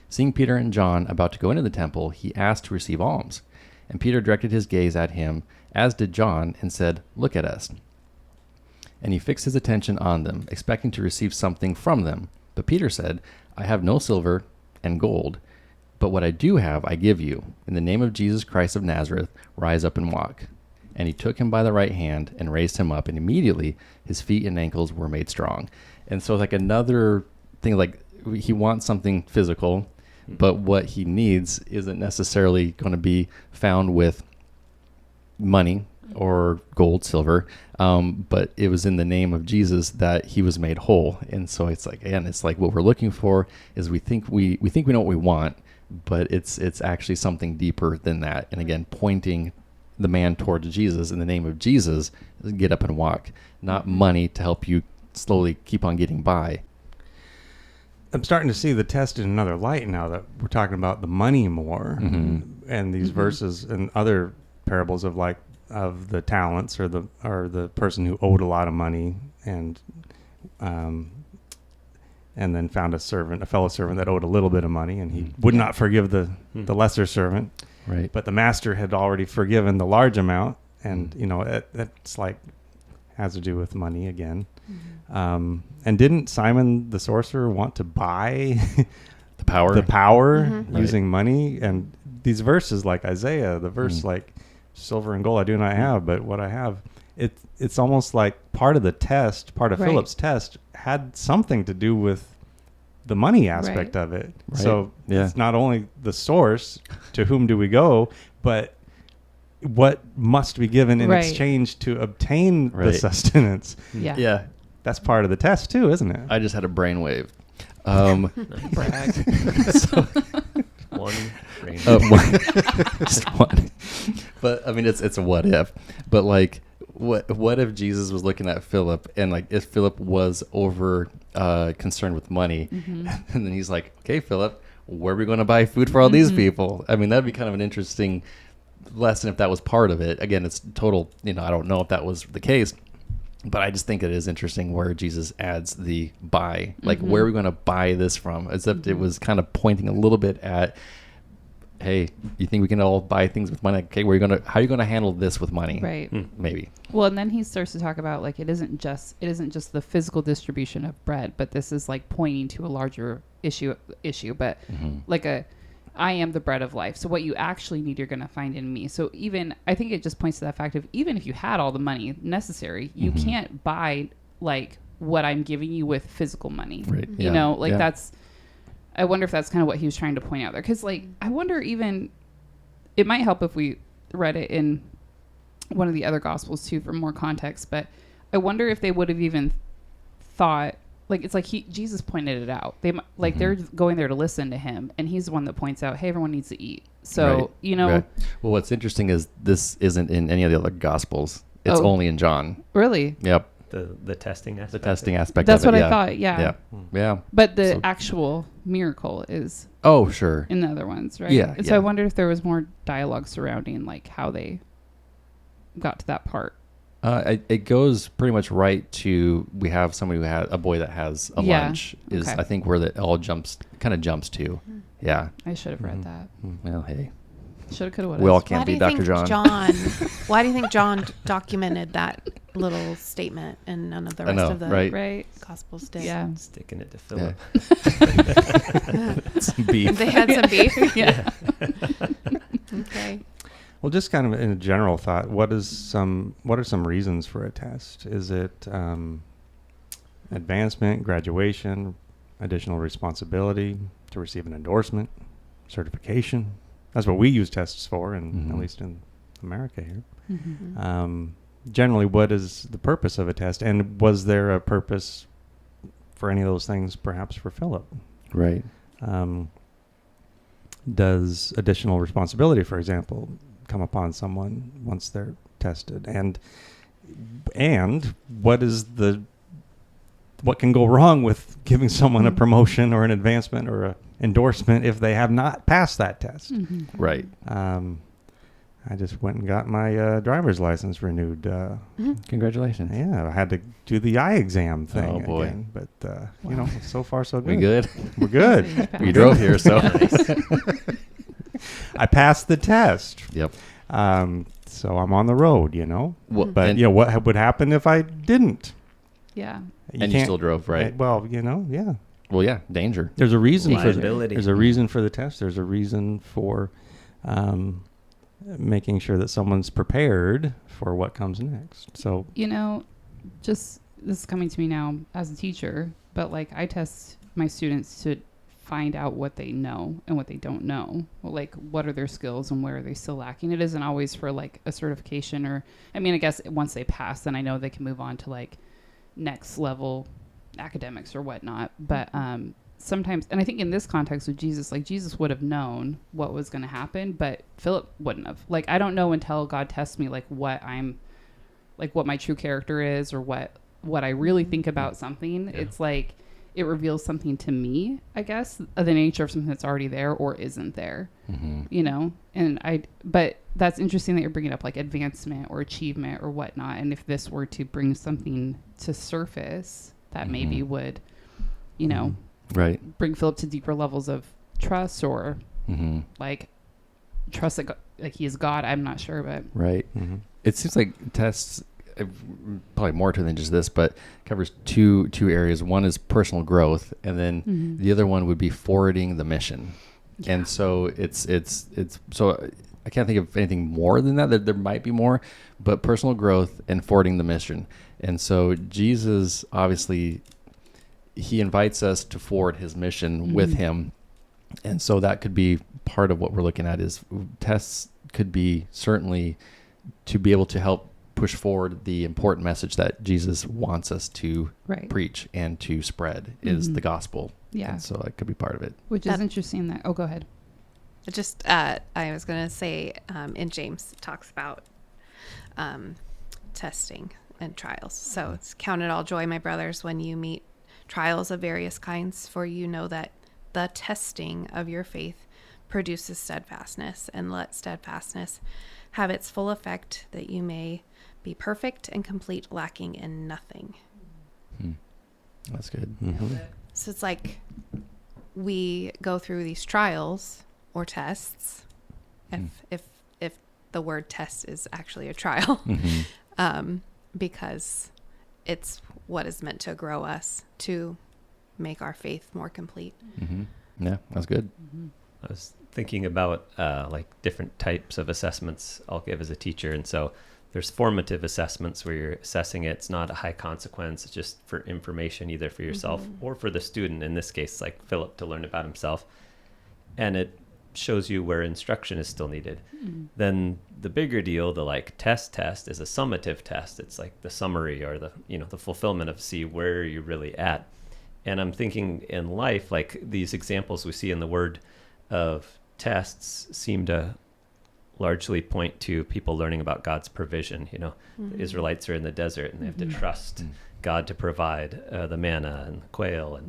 Seeing Peter and John about to go into the temple, he asked to receive alms. And Peter directed his gaze at him, as did John, and said, 'Look at us.' And he fixed his attention on them, expecting to receive something from them. But Peter said, 'I have no silver and gold, but what I do have I give you. In the name of Jesus Christ of Nazareth, rise up and walk.' And he took him by the right hand and raised him up, and immediately his feet and ankles were made strong." And so like another thing, like he wants something physical, but what he needs isn't necessarily going to be found with money or gold, silver, but it was in the name of Jesus that he was made whole. And so it's like, again, it's like what we're looking for is we think we know what we want, but it's actually something deeper than that. And again, pointing the man towards Jesus in the name of Jesus, get up and walk, not money to help you slowly keep on getting by. I'm starting to see the test in another light now that we're talking about the money more, and these verses and other parables of the talents or the person who owed a lot of money and then found a fellow servant that owed a little bit of money, and he would not forgive the lesser servant. Right. But the master had already forgiven the large amount, and it's like has to do with money again. And didn't Simon the sorcerer want to buy the power using money? And these verses, like Isaiah, the verse like silver and gold I do not have, but what I have, it's almost like part of the test, part of Philip's test had something to do with the money aspect of it. Right. So it's not only the source, to whom do we go, but what must be given in exchange to obtain the sustenance. Yeah. That's part of the test too, isn't it? I just had a brainwave. Brag. So, One brain. just one. But I mean, it's a what if. But like, what if Jesus was looking at Philip, and like if Philip was over concerned with money, and then he's like, okay, Philip, where are we going to buy food for all these people? I mean, that'd be kind of an interesting lesson if that was part of it. Again, it's total, I don't know if that was the case, but I just think it is interesting where Jesus adds the buy, like where are we going to buy this from? As if it was kind of pointing a little bit at, hey, you think we can all buy things with money? Okay, how are you gonna handle this with money? Right. Maybe. Well, and then he starts to talk about like it isn't just the physical distribution of bread, but this is like pointing to a larger issue. But like I am the bread of life. So what you actually need, you're gonna find in me. So I think it just points to that fact of even if you had all the money necessary, you can't buy like what I'm giving you with physical money. Right. You know, like that's. I wonder if that's kind of what he was trying to point out there. Because, like, I wonder even... It might help if we read it in one of the other Gospels, too, for more context. But I wonder if they would have even thought... Like, it's like Jesus pointed it out. They're going there to listen to him. And he's the one that points out, hey, everyone needs to eat. So, Right. Well, what's interesting is this isn't in any of the other Gospels. It's only in John. Really? Yep. The testing aspect. The testing aspect That's of it. what I thought, yeah. Yeah. But the actual miracle is... Oh, sure. In the other ones, right? Yeah. And so I wonder if there was more dialogue surrounding, like, how they got to that part. It goes pretty much right to, we have somebody who had a boy that has a lunch is I think where it all jumps to. Yeah. I should have read that. Well, hey. Shoulda, coulda, woulda. We all can't be Dr. John. Why do you think John documented that little statement and none of the rest of the right. Gospels did? Yeah. Sticking it to Philip. Some beef. They had some beef? Yeah. Okay. Well, just kind of in a general thought, what are some reasons for a test? Is it advancement, graduation, additional responsibility, to receive an endorsement, certification? That's what we use tests for, and at least in America here. Generally, what is the purpose of a test? And was there a purpose for any of those things, perhaps for Philip? Right. Does additional responsibility, for example, come upon someone once they're tested? And what can go wrong with giving someone a promotion or an advancement or a endorsement if they have not passed that test? Right. I just went and got my driver's license renewed. Congratulations. Yeah, I had to do the eye exam thing Oh, boy. again, but so far so good. We good? We're good. We drove here, so. I passed the test. Yep. So I'm on the road, Well, But what would happen if I didn't? Yeah. And you still drove, right? Well, yeah. Well, yeah, danger. There's a reason Liability. There's a reason for the test. There's a reason for making sure that someone's prepared for what comes next. So just this is coming to me now as a teacher, but like I test my students to find out what they know and what they don't know. Like, what are their skills and where are they still lacking? It isn't always for like a certification or, I mean, I guess once they pass, then I know they can move on to like next level academics or whatnot. But sometimes, and I think in this context with Jesus, like Jesus would have known what was going to happen, but Philip wouldn't have. Like, I don't know until God tests me, like what my true character is, or what I really think about something. Yeah. It's like, it reveals something to me, I guess, of the nature of something that's already there or isn't there, you know? But that's interesting that you're bringing up like advancement or achievement or whatnot. And if this were to bring something to surface that maybe would, you know, bring Philip to deeper levels of trust or like trust that like he is God, I'm not sure, but. Right. It seems like tests, probably more to than just this, but covers two areas. One is personal growth, and then the other one would be forwarding the mission. Yeah. And so it's so I can't think of anything more than that. There might be more, but personal growth and forwarding the mission. And so Jesus, obviously, he invites us to forward his mission with him. And so that could be part of what we're looking at. Is tests could be certainly to be able to help push forward the important message that Jesus wants us to preach and to spread is the gospel. Yeah. And so that could be part of it. Which is interesting that, go ahead. Just, I was going to say, in James, it talks about testing and trials. So it's count it all joy, my brothers, when you meet trials of various kinds, for you know that the testing of your faith produces steadfastness, and let steadfastness have its full effect, that you may be perfect and complete, lacking in nothing. That's good. So it's like we go through these trials or tests, if the word test is actually a trial, because it's what is meant to grow us to make our faith more complete. Yeah, that's good. I was thinking about like different types of assessments I'll give as a teacher, and so there's formative assessments where you're assessing it. It's not a high consequence. It's just for information, either for yourself or for the student. In this case, like Philip, to learn about himself. And it shows you where instruction is still needed. Then the bigger deal, the like test is a summative test. It's like the summary or the, you know, the fulfillment of see where you're really at. And I'm thinking in life, like these examples we see in the word of tests seem to largely point to people learning about God's provision. You know, the Israelites are in the desert and they have to trust God to provide the manna and the quail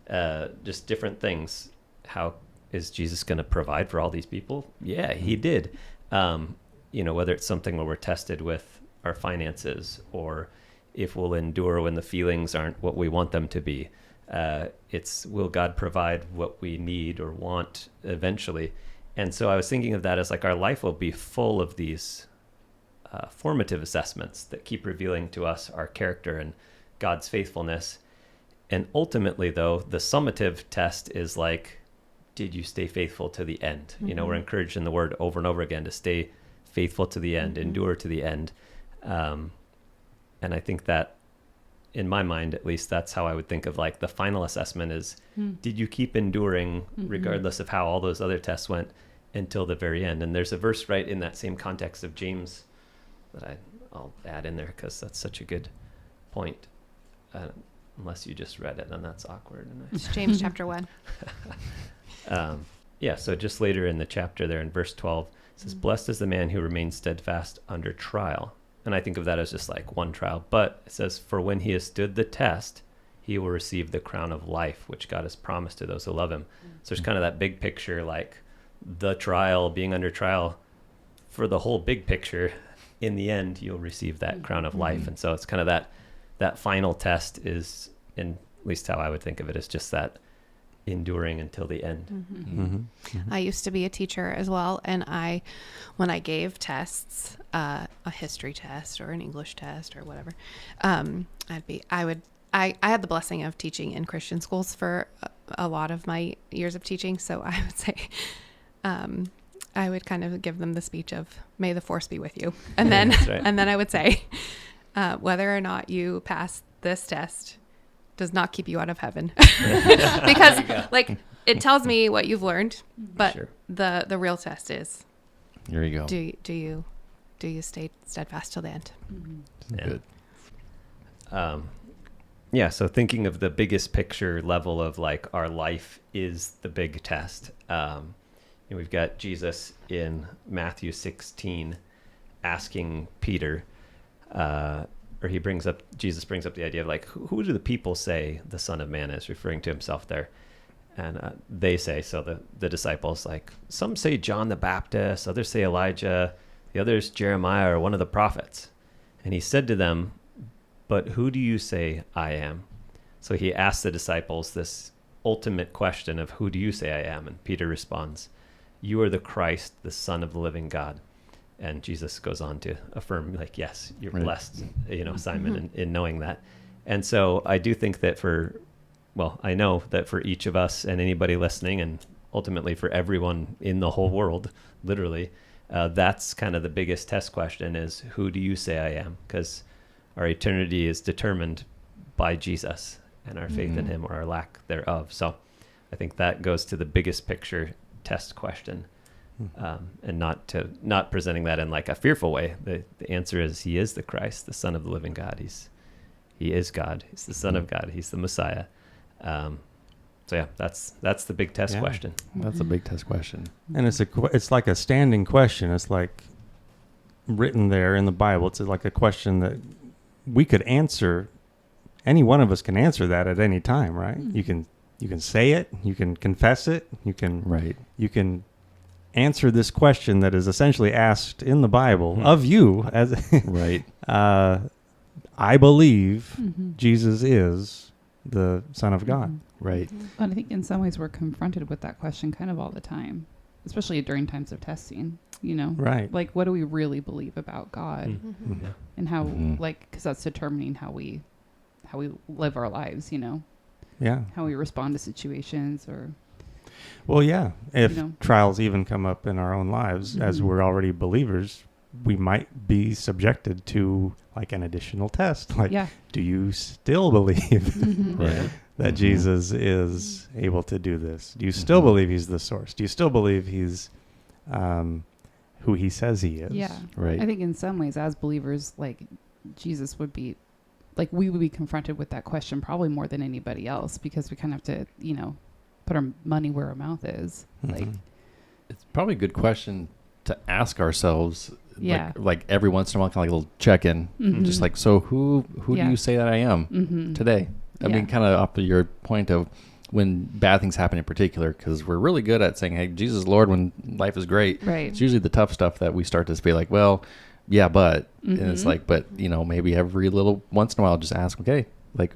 and just different things. How is Jesus going to provide for all these people? Yeah, he did. You know, whether it's something where we're tested with our finances, or if we'll endure when the feelings aren't what we want them to be. It's, will God provide what we need or want eventually? And so I was thinking of that as like our life will be full of these formative assessments that keep revealing to us our character and God's faithfulness. And ultimately, though, the summative test is like, did you stay faithful to the end? You know, we're encouraged in the word over and over again to stay faithful to the end, endure to the end. And I think that, in my mind, at least, that's how I would think of like the final assessment is, did you keep enduring regardless of how all those other tests went until the very end? And there's a verse right in that same context of James that I'll add in there because that's such a good point. Unless you just read it, then that's awkward. It's James chapter 1. Yeah, so just later in the chapter there in verse 12, it says, blessed is the man who remains steadfast under trial. And I think of that as just like one trial. But it says, for when he has stood the test, he will receive the crown of life, which God has promised to those who love him. So there's kind of that big picture, like the trial, being under trial. For the whole big picture, in the end, you'll receive that crown of life. And so it's kind of that final test is, in at least how I would think of it, is just that enduring until the end. I used to be a teacher as well, and when I gave tests, a history test or an English test or whatever, I had the blessing of teaching in Christian schools for a lot of my years of teaching, so I would say I would kind of give them the speech of "May the force be with you," and then and then I would say whether or not you pass this test does not keep you out of heaven. Because like it tells me what you've learned, but Sure. the real test is There you go. do you stay steadfast till the end? Yeah. Good. Yeah, so thinking of the biggest picture level of like our life is the big test. We've got Jesus in Matthew 16 asking Peter, or Jesus brings up the idea of like, who do the people say the Son of Man is, referring to himself there? And they say, so the disciples, like, some say John the Baptist, others say Elijah, the others Jeremiah or one of the prophets. And he said to them, but who do you say I am? So he asked the disciples this ultimate question of who do you say I am? And Peter responds, you are the Christ, the Son of the living God. And Jesus goes on to affirm, like, yes, you're Right. blessed, Simon, in knowing that. And so I do think that I know that for each of us and anybody listening, and ultimately for everyone in the whole world, literally, that's kind of the biggest test question is, who do you say I am? Because our eternity is determined by Jesus and our faith in him or our lack thereof. So I think that goes to the biggest picture test question, and not presenting that in like a fearful way. The answer is he is the Christ, the Son of the living God. He is God. He's the Son of God. He's the Messiah. So yeah, that's the big test question. That's a big test question. And it's like a standing question. It's like written there in the Bible. It's like a question that we could answer. Any one of us can answer that at any time, right? You can say it, you can confess it, you can answer this question that is essentially asked in the Bible of you as Right. I believe Jesus is the Son of God. Right. And I think in some ways we're confronted with that question kind of all the time, especially during times of testing, Right. Like, what do we really believe about God Yeah. and how, because that's determining how we live our lives, Yeah. how we respond to situations or. Well, yeah. If You know. trials even come up in our own lives, as we're already believers, we might be subjected to like an additional test. Like, Yeah. do you still believe Right. that Jesus is able to do this? Do you still believe he's the source? Do you still believe he's who he says he is? Yeah. Right. I think in some ways as believers, like Jesus would be, like we would be confronted with that question probably more than anybody else because we kind of have to, put our money where our mouth is. Like, It's probably a good question to ask ourselves. Yeah. Like every once in a while, kind of like a little check-in. Just like, so who do Yeah. you say that I am today? I Yeah. mean, kind of off of your point of when bad things happen in particular, because we're really good at saying, hey, Jesus is Lord when life is great. Right. It's usually the tough stuff that we start to be like, well, yeah, but, and it's like, but, maybe every little once in a while, just ask, okay, like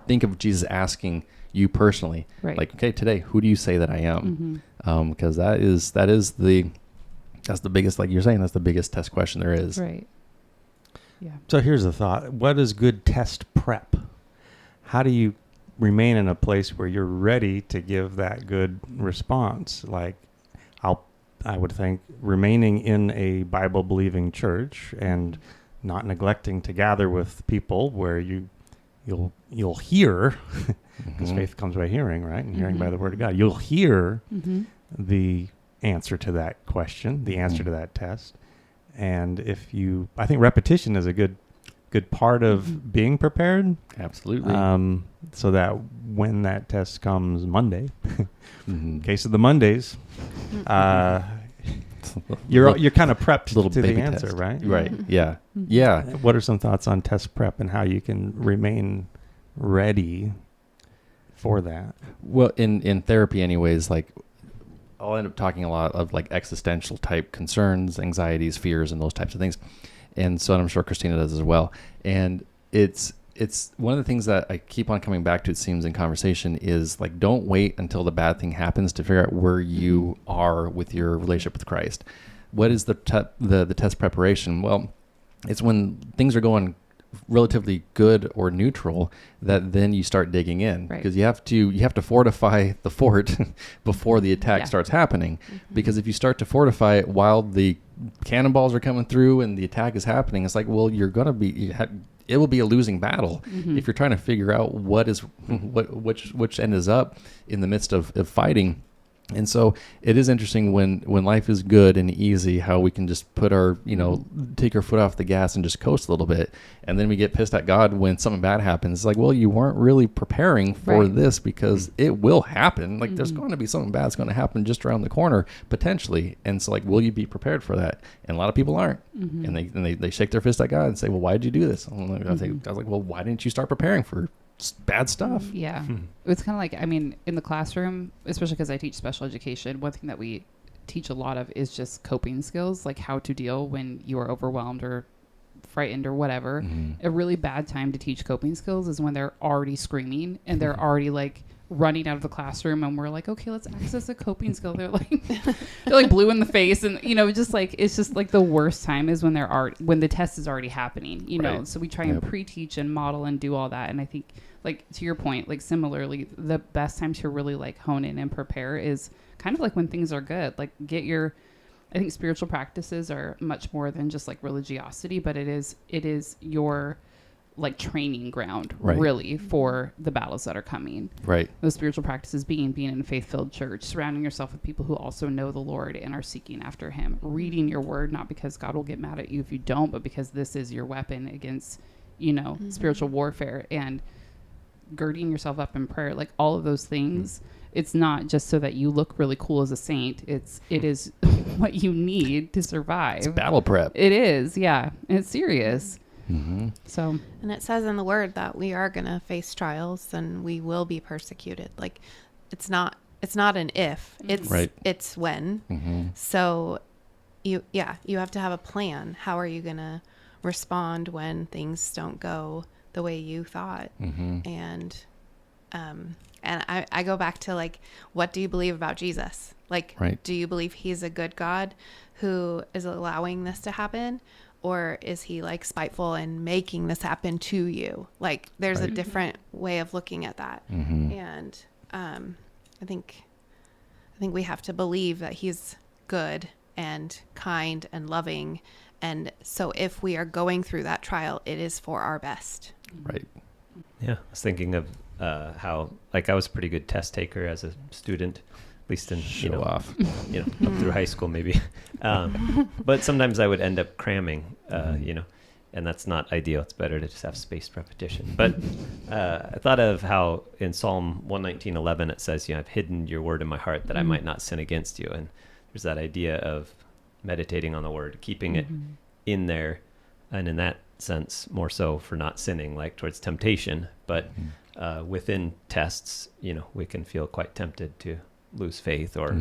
think of Jesus asking you personally, Right. like, okay, today, who do you say that I am? Because that's the biggest, like you're saying, that's the biggest test question there is. Right. Yeah. So here's the thought. What is good test prep? How do you remain in a place where you're ready to give that good response? Like, I would think remaining in a Bible believing church and not neglecting to gather with people where you'll hear, because faith comes by hearing, right? And hearing by the word of God. You'll hear the answer to that question, the answer to that test. And I think repetition is a good part of being prepared. Absolutely. So that when that test comes Monday, case of the Mondays, you're kind of prepped to the baby answer, test. right? Right. Yeah. Yeah. What are some thoughts on test prep and how you can remain ready for that? Well, in therapy anyways, like I'll end up talking a lot of like existential type concerns, anxieties, fears, and those types of things. And so I'm sure Christina does as well. And it's one of the things that I keep on coming back to, it seems, in conversation is like, don't wait until the bad thing happens to figure out where you are with your relationship with Christ. What is the test preparation? Well, it's when things are going relatively good or neutral that then you start digging in, because you have to fortify the fort before the attack starts happening. Because if you start to fortify it while the cannonballs are coming through and the attack is happening, it's like, well, you're going to be it will be a losing battle if you're trying to figure out which end is up in the midst of fighting. And so it is interesting when life is good and easy, how we can just put our, take our foot off the gas and just coast a little bit. And then we get pissed at God when something bad happens. It's like, well, you weren't really preparing for this, because it will happen. Like there's going to be something bad that's going to happen just around the corner potentially. And so like, will you be prepared for that? And a lot of people aren't. And they shake their fist at God and say, well, why did you do this? I was like, well, why didn't you start preparing for bad stuff? Yeah. It's kind of like, I mean, in the classroom, especially because I teach special education, one thing that we teach a lot of is just coping skills, like how to deal when you are overwhelmed or frightened or whatever. A really bad time to teach coping skills is when they're already screaming and they're already like running out of the classroom, and we're like, okay, let's access a coping skill. They're like blue in the face, and just like, it's just like the worst time is when when the test is already happening, know. So we try and pre-teach and model and do all that. And I think, like, to your point, like similarly, the best time to really like hone in and prepare is kind of like when things are good. Like I think spiritual practices are much more than just like religiosity, but it is your like training ground really for the battles that are coming. Right. Those spiritual practices being in a faith-filled church, surrounding yourself with people who also know the Lord and are seeking after him, reading your word, not because God will get mad at you if you don't, but because this is your weapon against, spiritual warfare, and girding yourself up in prayer, like all of those things. It's not just so that you look really cool as a saint. It is what you need to survive. It's battle prep. It is. Yeah. And it's serious. So, and it says in the word that we are going to face trials and we will be persecuted. Like it's not an if, it's when. So you have to have a plan. How are you going to respond when things don't go the way you thought? And I go back to like, what do you believe about Jesus? Like, do you believe he's a good God who is allowing this to happen? Or is he like spiteful and making this happen to you? Like there's a different way of looking at that. And I think we have to believe that he's good and kind and loving. And so if we are going through that trial, it is for our best. Right. Yeah. I was thinking of how like I was a pretty good test taker as a student, at least in up through high school maybe. But sometimes I would end up cramming, and that's not ideal. It's better to just have spaced repetition. But I thought of how in Psalm 119:11 it says, I've hidden your word in my heart that I might not sin against you. And there's that idea of meditating on the word, keeping it in there, and in that sense more so for not sinning, like towards temptation. But within tests, we can feel quite tempted to lose faith or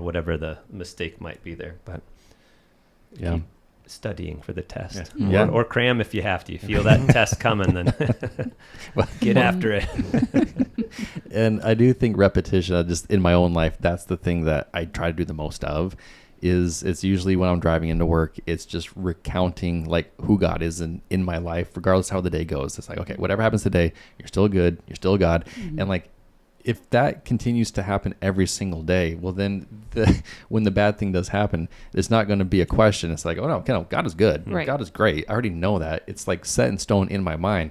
whatever the mistake might be there. But keep studying for the test. Or cram if you have to. You feel that test coming, then get after it. And I do think repetition, just in my own life, that's the thing that I try to do the most of. It's usually when I'm driving into work, it's just recounting like who God is in my life, regardless of how the day goes. It's like, okay, whatever happens today, you're still good, you're still God. And like, if that continues to happen every single day, well, then when the bad thing does happen, it's not going to be a question. It's like, oh no, God is good. Right. God is great. I already know that. It's like set in stone in my mind.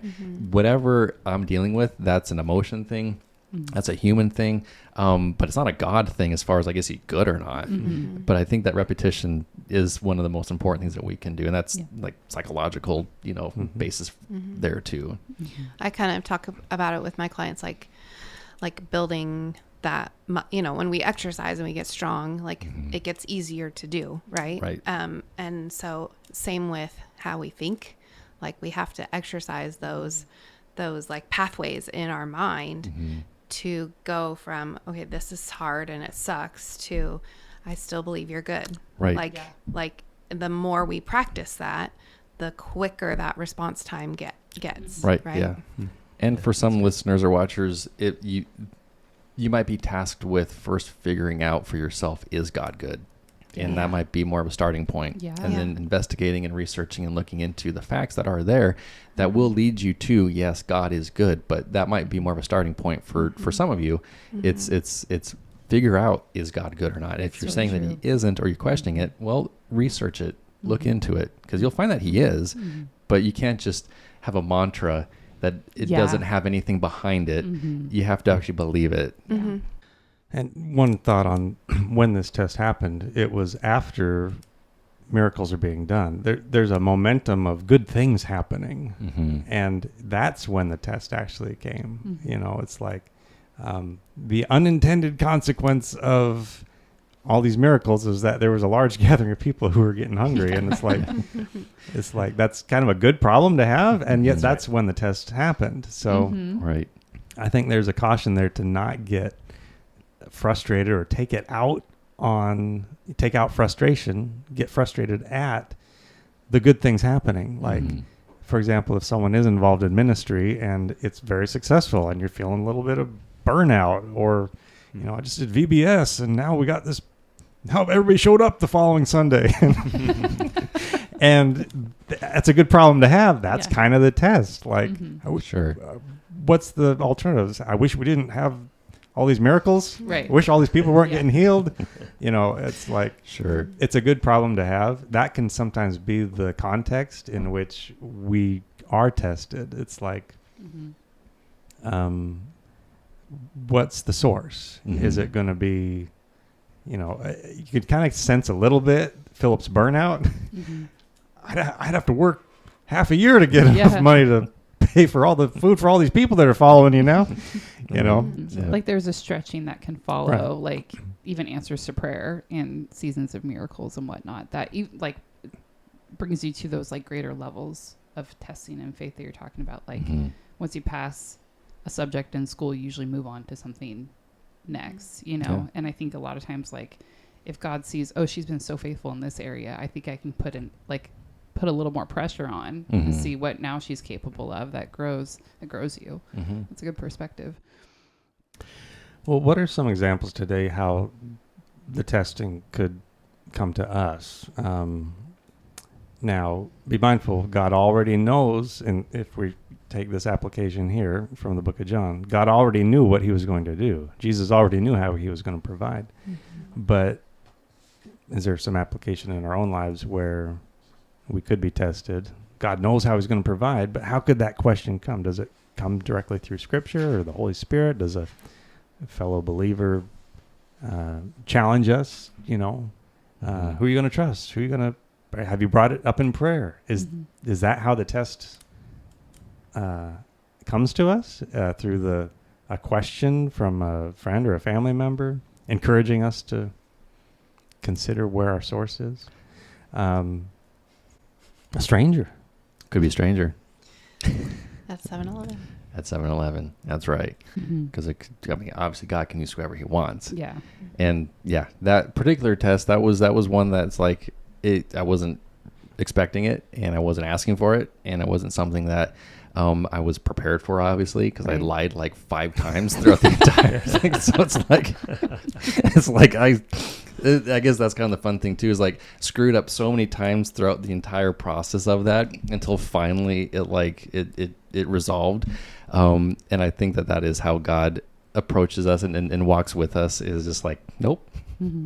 Whatever I'm dealing with, that's an emotion thing. That's a human thing. But it's not a God thing as far as, I guess, he's good or not. But I think that repetition is one of the most important things that we can do. And that's like psychological, basis there too. I kind of talk about it with my clients, like building that, when we exercise and we get strong, like it gets easier to do. Right. And so same with how we think, like we have to exercise those like pathways in our mind to go from, okay, this is hard and it sucks, to I still believe you're good. Right. Like the more we practice that, the quicker that response time gets. Right. Yeah. And for some listeners or watchers, you might be tasked with first figuring out for yourself, is God good? And that might be more of a starting point. And then investigating and researching and looking into the facts that are there that will lead you to, yes, God is good. But that might be more of a starting point for some of you. It's figure out, is God good or not? If you're saying that he isn't, or you're questioning it, well, research it, look into it, because you'll find that he is. but you can't just have a mantra that it doesn't have anything behind it. You have to actually believe it. And one thought on when this test happened, it was after miracles are being done. There's a momentum of good things happening. And that's when the test actually came. You know, it's like the unintended consequence of all these miracles is that there was a large gathering of people who were getting hungry. And it's like that's kind of a good problem to have. And yet that's when the test happened. So Right. I think there's a caution there to not get frustrated or take out frustration, get frustrated at the good things happening. Like, for example, if someone is involved in ministry and it's very successful and you're feeling a little bit of burnout, or, you know, I just did VBS and now we got this, now everybody showed up the following Sunday. And that's a good problem to have. That's kind of the test. Like, I wish, what's the alternatives? I wish we didn't have all these miracles. Right. I wish all these people weren't getting healed. You know, it's like, it's a good problem to have. That can sometimes be the context in which we are tested. It's like, what's the source? Is it going to be, you know, you could kind of sense a little bit Philip's burnout. I'd have to work half a year to get enough money to pay for all the food for all these people that are following you now. You know, like there's a stretching that can follow, like even answers to prayer and seasons of miracles and whatnot. That like brings you to those like greater levels of testing and faith that you're talking about. Like once you pass a subject in school, you usually move on to something next. You know, and I think a lot of times, like if God sees, oh, she's been so faithful in this area, I think I can put a little more pressure on and see what now she's capable of. That grows you. It's a good perspective. Well, what are some examples today how the testing could come to us? Now, be mindful, God already knows, and if we take this application here from the book of John, God already knew what he was going to do. Jesus already knew how he was going to provide. But is there some application in our own lives where we could be tested? God knows how he's going to provide, but how could that question come? Does it come directly through Scripture or the Holy Spirit? Does a fellow believer challenge us? You know, who are you going to trust? Who are you going to? Have you brought it up in prayer? Is that how the test comes to us, through a question from a friend or a family member, encouraging us to consider where our source is? A stranger. Could be a stranger. At 7-Eleven. At 7-Eleven. That's right. Because obviously God can use whoever he wants. Yeah. And that particular test, that was one that's like, I wasn't expecting it, and I wasn't asking for it, and it wasn't something that I was prepared for, obviously, because I lied like 5 times throughout the entire thing. So it's like I guess that's kind of the fun thing too, is like screwed up so many times throughout the entire process of that until finally it resolved. And I think that is how God approaches us and walks with us, is just like, nope.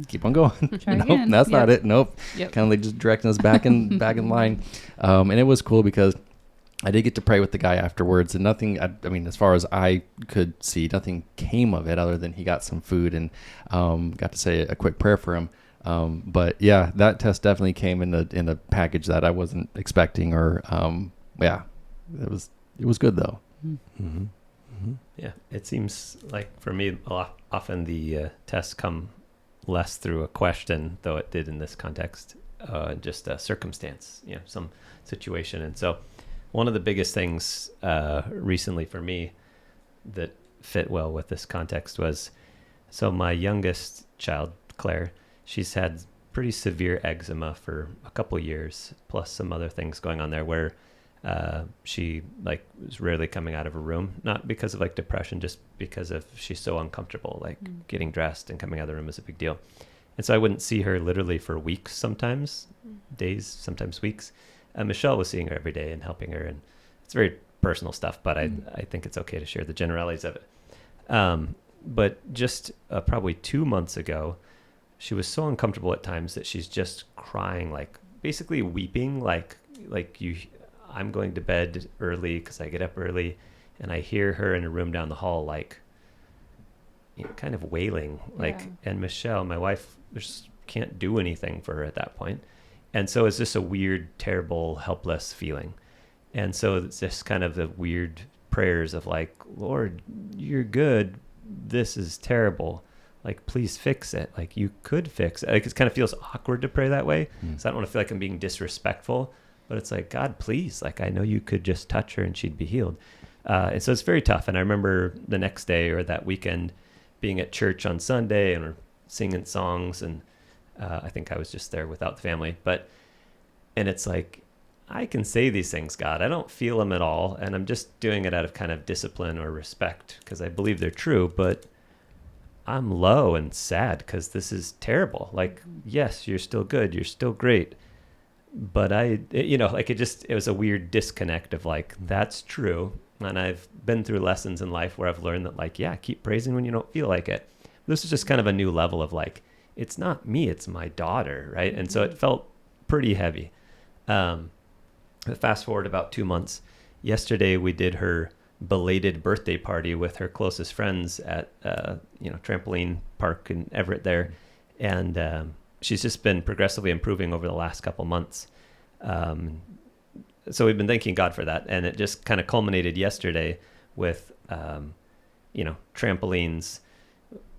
Keep on going. Nope, again. that's not it. Nope. Yep. Kind of like just directing us back in line. And it was cool because I did get to pray with the guy afterwards, and nothing, I mean, as far as I could see, nothing came of it other than he got some food and got to say a quick prayer for him. But yeah, that test definitely came in a package that I wasn't expecting, or it was good though. Yeah, it seems like for me, often the tests come less through a question, though it did in this context, just a circumstance, some situation. And so one of the biggest things recently for me that fit well with this context was, so my youngest child, Claire, she's had pretty severe eczema for a couple years, plus some other things going on there where she was rarely coming out of her room, not because of depression, just because of she's so uncomfortable, getting dressed and coming out of the room is a big deal. And so I wouldn't see her literally for weeks, sometimes days, sometimes weeks. Michelle was seeing her every day and helping her, and it's very personal stuff, but I think it's okay to share the generalities of it. But just probably 2 months ago, she was so uncomfortable at times that she's just crying, basically weeping, I'm going to bed early because I get up early, and I hear her in a room down the hall, like, kind of wailing, like, and Michelle, my wife, just can't do anything for her at that point. And so it's just a weird, terrible, helpless feeling. And so it's just kind of the weird prayers of like, Lord, you're good. This is terrible. Like, please fix it. Like, you could fix it. Like, it kind of feels awkward to pray that way. So I don't want to feel like I'm being disrespectful, but it's like, God, please. Like, I know you could just touch her and she'd be healed. And so it's very tough. And I remember the next day or that weekend being at church on Sunday and we're singing songs. And I think I was just there without the family. And it's like, I can say these things, God. I don't feel them at all. And I'm just doing it out of kind of discipline or respect because I believe they're true. But I'm low and sad because this is terrible. Like, yes, you're still good. You're still great. But it was a weird disconnect of like, that's true. And I've been through lessons in life where I've learned that like, yeah, keep praising when you don't feel like it. This is just kind of a new level of like, it's not me, it's my daughter. Right. And so it felt pretty heavy. Fast forward about 2 months. Yesterday we did her belated birthday party with her closest friends at trampoline park in Everett there, and she's just been progressively improving over the last couple months. So we've been thanking God for that, and it just kind of culminated yesterday with trampolines.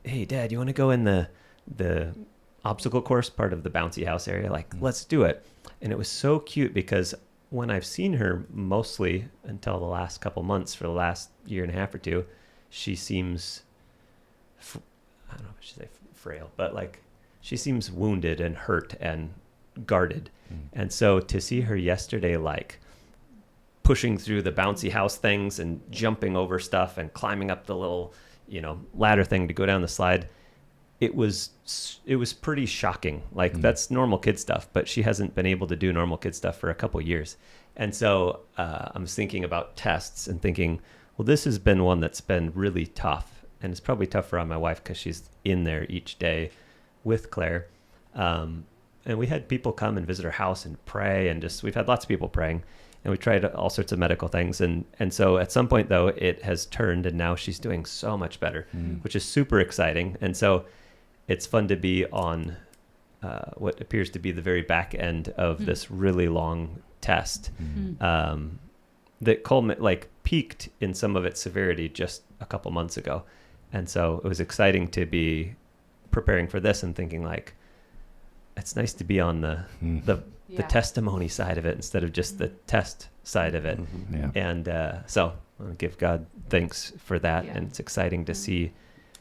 Hey, Dad, you want to go in the obstacle course part of the bouncy house area? Like, let's do it. And it was so cute because when I've seen her mostly until the last couple months, for the last year and a half or two, she seems, I don't know if I should say frail, but like she seems wounded and hurt and guarded. And so to see her yesterday, like pushing through the bouncy house things and jumping over stuff and climbing up the little, ladder thing to go down the slide, it was pretty shocking. Like that's normal kid stuff, but she hasn't been able to do normal kid stuff for a couple years. And so I'm thinking about tests and thinking, well, this has been one that's been really tough, and it's probably tougher on my wife because she's in there each day with Claire. And we had people come and visit her house and pray, and we've had lots of people praying, and we tried all sorts of medical things. And so at some point though, it has turned, and now she's doing so much better, which is super exciting. And so it's fun to be on what appears to be the very back end of this really long test that peaked in some of its severity just a couple months ago. And so it was exciting to be preparing for this and thinking like, it's nice to be on the testimony side of it instead of just the test side of it. And so I'll give God thanks for that. And it's exciting to see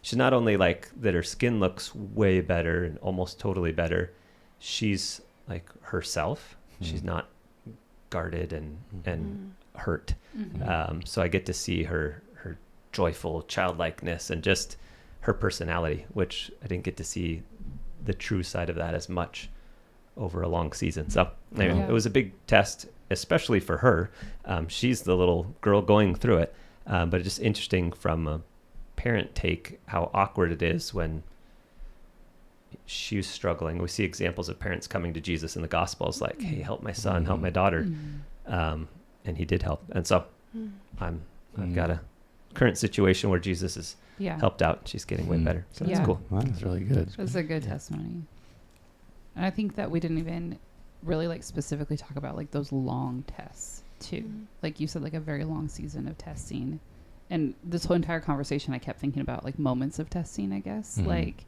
she's not only like that her skin looks way better and almost totally better, she's like herself. She's not guarded and hurt. So I get to see her joyful childlikeness and just her personality, which I didn't get to see the true side of that as much over a long season. So anyway, it was a big test, especially for her. She's the little girl going through it, but it's just interesting from a parent take how awkward it is when she's struggling. We see examples of parents coming to Jesus in the Gospels like, hey, help my son, help my daughter. And he did help. And so I've got a current situation where Jesus has helped out. She's getting way better. So that's cool. Wow, that's really good. That's a good testimony. And I think that we didn't even really like specifically talk about like those long tests too. Like you said, like a very long season of testing. And this whole entire conversation, I kept thinking about like moments of testing, I guess, like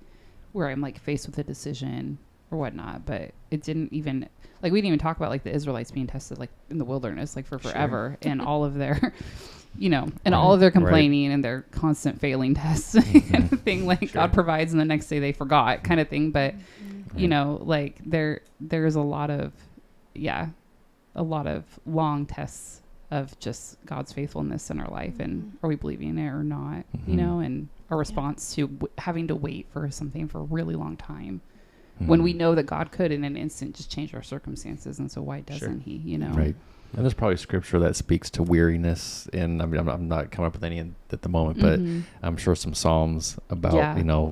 where I'm like faced with a decision or whatnot. But it didn't even we didn't even talk about like the Israelites being tested like in the wilderness, like for forever, and all of their, and all of their complaining and their constant failing tests kind of thing. Like God provides, and the next day they forgot, kind of thing. But like there's a lot of long tests of just God's faithfulness in our life, and are we believing it or not, and our response to having to wait for something for a really long time when we know that God could in an instant just change our circumstances. And so why doesn't he, Right. And there's probably scripture that speaks to weariness, and I mean, I'm not coming up with any at the moment, but I'm sure some Psalms about,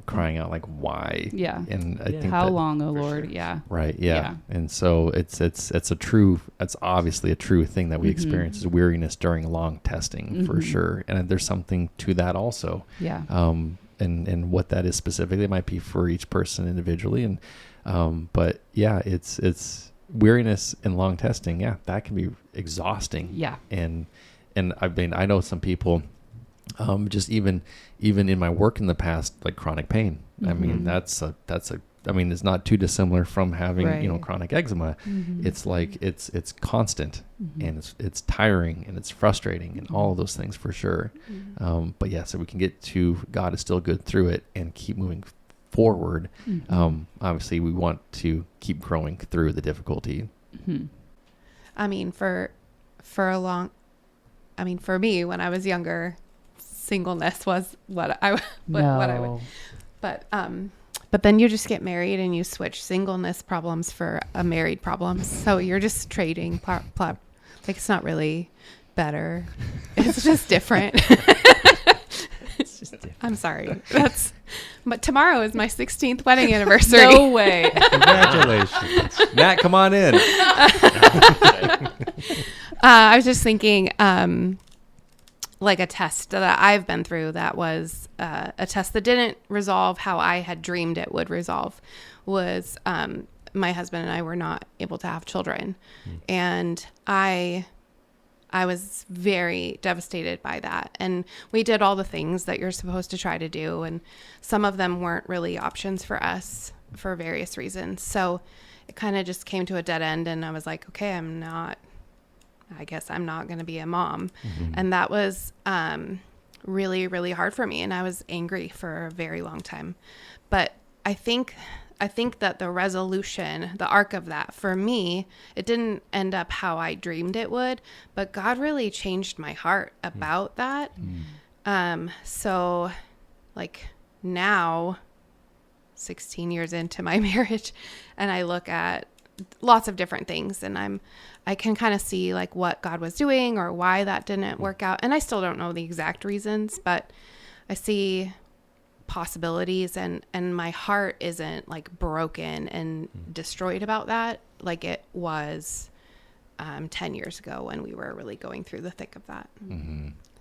crying out like, why? Yeah. And I think how that, long, O Lord? sure. Yeah. right. Yeah. And so it's obviously a true thing that we experience is weariness during long testing for sure. And there's something to that also. Yeah. And what that is specifically, it might be for each person individually. And, but yeah, it's weariness and long testing. Yeah. That can be exhausting. Yeah. And I know some people, just even in my work in the past, like chronic pain. I mean, it's not too dissimilar from having, chronic eczema. It's like, it's constant and it's tiring and it's frustrating and all of those things for sure. But yeah, so we can get to God is still good through it and keep moving forward. Obviously we want to keep growing through the difficulty. I mean, for me, when I was younger, singleness was what I would, but then you just get married and you switch singleness problems for a married problems. So you're just trading like it's not really better. It's just different. It's just different. I'm sorry. But tomorrow is my 16th wedding anniversary. No way. Congratulations. Matt, come on in. I was just thinking, like a test that I've been through that was a test that didn't resolve how I had dreamed it would resolve was my husband and I were not able to have children. And I was very devastated by that. And we did all the things that you're supposed to try to do. And some of them weren't really options for us for various reasons. So it kind of just came to a dead end. And I was like, okay, I guess I'm not going to be a mom. And that was really, really hard for me. And I was angry for a very long time. But I think that the resolution, the arc of that for me, it didn't end up how I dreamed it would, but God really changed my heart about that. So like now 16 years into my marriage and I look at lots of different things and I can kind of see like what God was doing or why that didn't work out. And I still don't know the exact reasons, but I see possibilities and my heart isn't like broken and destroyed about that like it was 10 years ago when we were really going through the thick of that.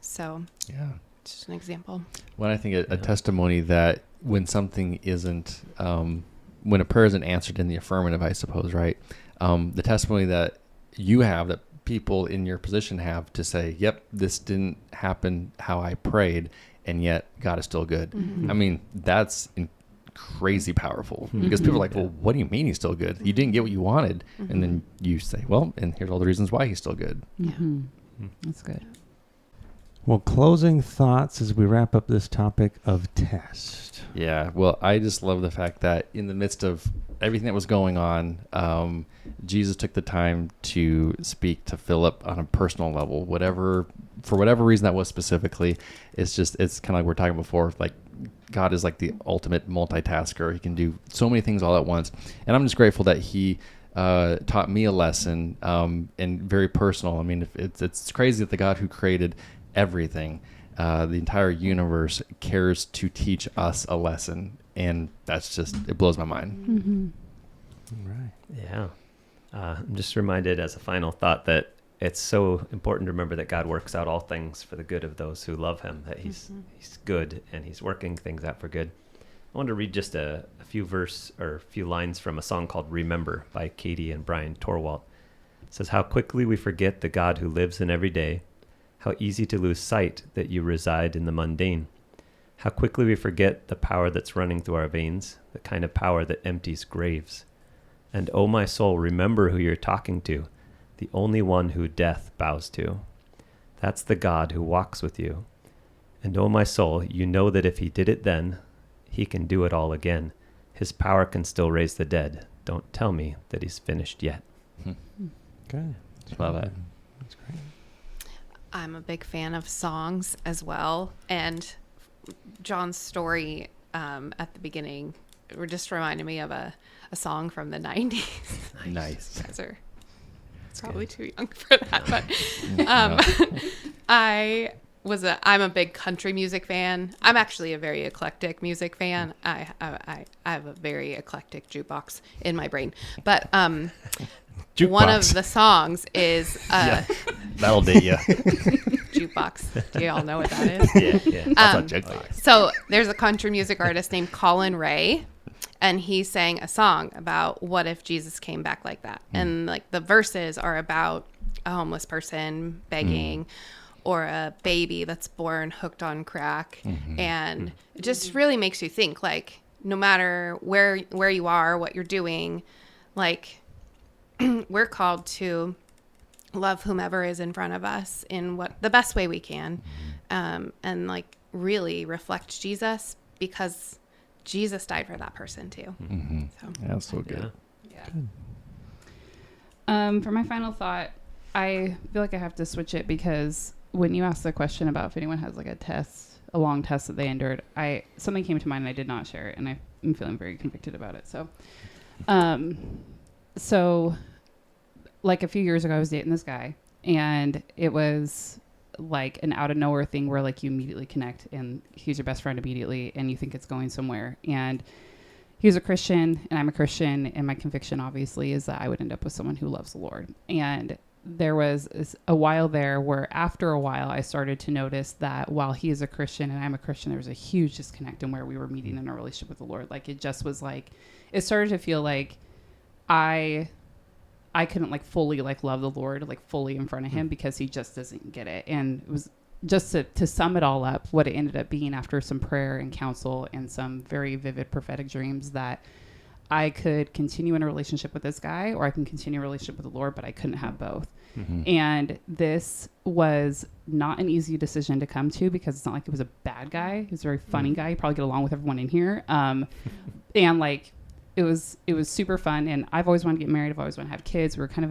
So yeah, it's just an example. Well, I think a testimony that when something isn't when a prayer isn't answered in the affirmative, I suppose, right? The testimony that you have, that people in your position have to say, yep, this didn't happen how I prayed, and yet God is still good. I mean, that's crazy powerful because people are like, well, what do you mean he's still good? You didn't get what you wanted. And then you say, well, and here's all the reasons why he's still good. That's good. Well, closing thoughts as we wrap up this topic of test. Yeah, well, I just love the fact that in the midst of everything that was going on, Jesus took the time to speak to Philip on a personal level, for whatever reason that was specifically. It's kind of like we were talking before, like God is like the ultimate multitasker. He can do so many things all at once. And I'm just grateful that he taught me a lesson and very personal. I mean, it's crazy that the God who created everything, the entire universe, cares to teach us a lesson. And that's just, it blows my mind. Right. Yeah. I'm just reminded as a final thought that it's so important to remember that God works out all things for the good of those who love him, that he's good and he's working things out for good. I want to read just a few lines from a song called Remember by Katie and Brian Torwalt. It says, how quickly we forget the God who lives in every day, how easy to lose sight that you reside in the mundane. How quickly we forget the power that's running through our veins, the kind of power that empties graves. And oh, my soul, remember who you're talking to, the only one who death bows to. That's the God who walks with you. And oh, my soul, you know that if he did it then, he can do it all again. His power can still raise the dead. Don't tell me that he's finished yet. Good. Love that. That's great. I'm a big fan of songs as well. And John's story at the beginning just reminded me of a song from the 90s. Nice. You guys are probably too young for that, but I'm a big country music fan. I'm actually a very eclectic music fan. I have a very eclectic jukebox in my brain. But one of the songs is That'll date you. jukebox. Do you all know what that is? Yeah. That's not jukebox. So there's a country music artist named Colin Ray, and he sang a song about what if Jesus came back like that. And like the verses are about a homeless person begging, or a baby that's born hooked on crack. And it just really makes you think, like, no matter where you are, what you're doing, like, we're called to love whomever is in front of us in what the best way we can, and like really reflect Jesus, because Jesus died for that person too. So. That's so good. Yeah. For my final thought, I feel like I have to switch it, because when you asked the question about if anyone has like a long test that they endured, something came to mind and I did not share it, and I'm feeling very convicted about it. So like a few years ago, I was dating this guy, and it was like an out of nowhere thing where like you immediately connect and he's your best friend immediately and you think it's going somewhere. And he was a Christian and I'm a Christian, and my conviction obviously is that I would end up with someone who loves the Lord. And there was a while there where after a while I started to notice that while he is a Christian and I'm a Christian, there was a huge disconnect in where we were meeting in our relationship with the Lord. Like it just was like, it started to feel like I couldn't like fully like love the Lord like fully in front of him, because he just doesn't get it. And it was just to sum it all up, what it ended up being after some prayer and counsel and some very vivid prophetic dreams, that I could continue in a relationship with this guy, or I can continue a relationship with the Lord, but I couldn't have both. And this was not an easy decision to come to, because it's not like it was a bad guy. He was a very funny guy. You probably get along with everyone in here. And like, it was super fun. And I've always wanted to get married. I've always wanted to have kids. We were kind of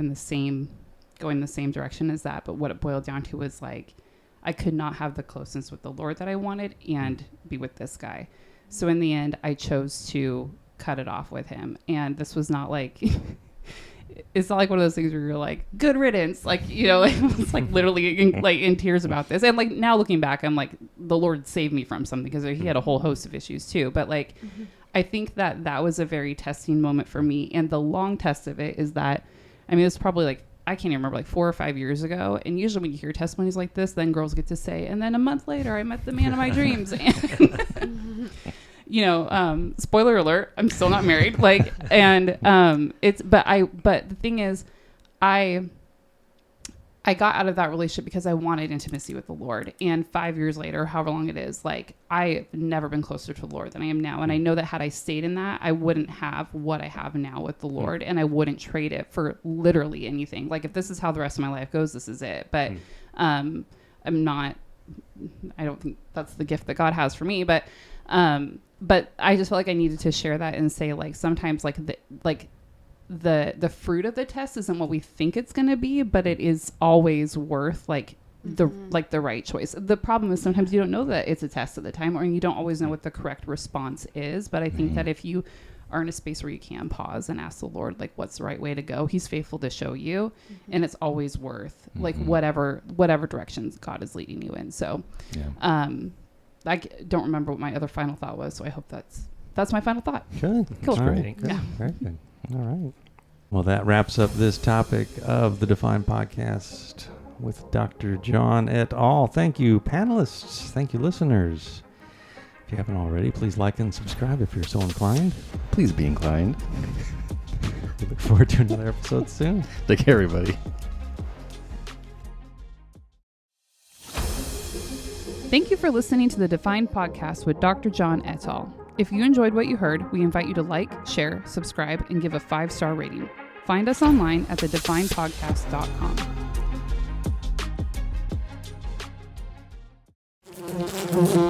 going the same direction as that. But what it boiled down to was like, I could not have the closeness with the Lord that I wanted and be with this guy. So in the end, I chose to cut it off with him. And this was not like, it's not like one of those things where you're like, good riddance. Like, you know, it's like literally in tears about this. And like now looking back, I'm like, the Lord saved me from something, because he had a whole host of issues too. But like, I think that was a very testing moment for me. And the long test of it is that, I mean, it's probably like, I can't even remember, like 4 or 5 years ago. And usually when you hear testimonies like this, then girls get to say, and then a month later, I met the man of my dreams. And, you know, spoiler alert, I'm still not married. Like, and but the thing is, I got out of that relationship because I wanted intimacy with the Lord. And 5 years later, however long it is, like I've never been closer to the Lord than I am now. And I know that had I stayed in that, I wouldn't have what I have now with the Lord, and I wouldn't trade it for literally anything. Like if this is how the rest of my life goes, this is it. But I don't think that's the gift that God has for me. But I just felt like I needed to share that and say, like, sometimes the fruit of the test isn't what we think it's going to be, but it is always worth like the right choice. The problem is sometimes you don't know that it's a test at the time, or you don't always know what the correct response is. But I think that if you are in a space where you can pause and ask the Lord, like, what's the right way to go, he's faithful to show you. And it's always worth like whatever directions God is leading you in. So I don't remember what my other final thought was, so I hope that's my final thought. Good. Cool. All right. Yeah. Very good. All right. Well, that wraps up this topic of the Define Podcast with Dr. John et al. Thank you, panelists. Thank you, listeners. If you haven't already, please like and subscribe if you're so inclined. Please be inclined. We look forward to another episode soon. Take care, everybody. Thank you for listening to the Define Podcast with Dr. John et al. If you enjoyed what you heard, we invite you to like, share, subscribe, and give a 5-star rating. Find us online at thedefinepodcast.com.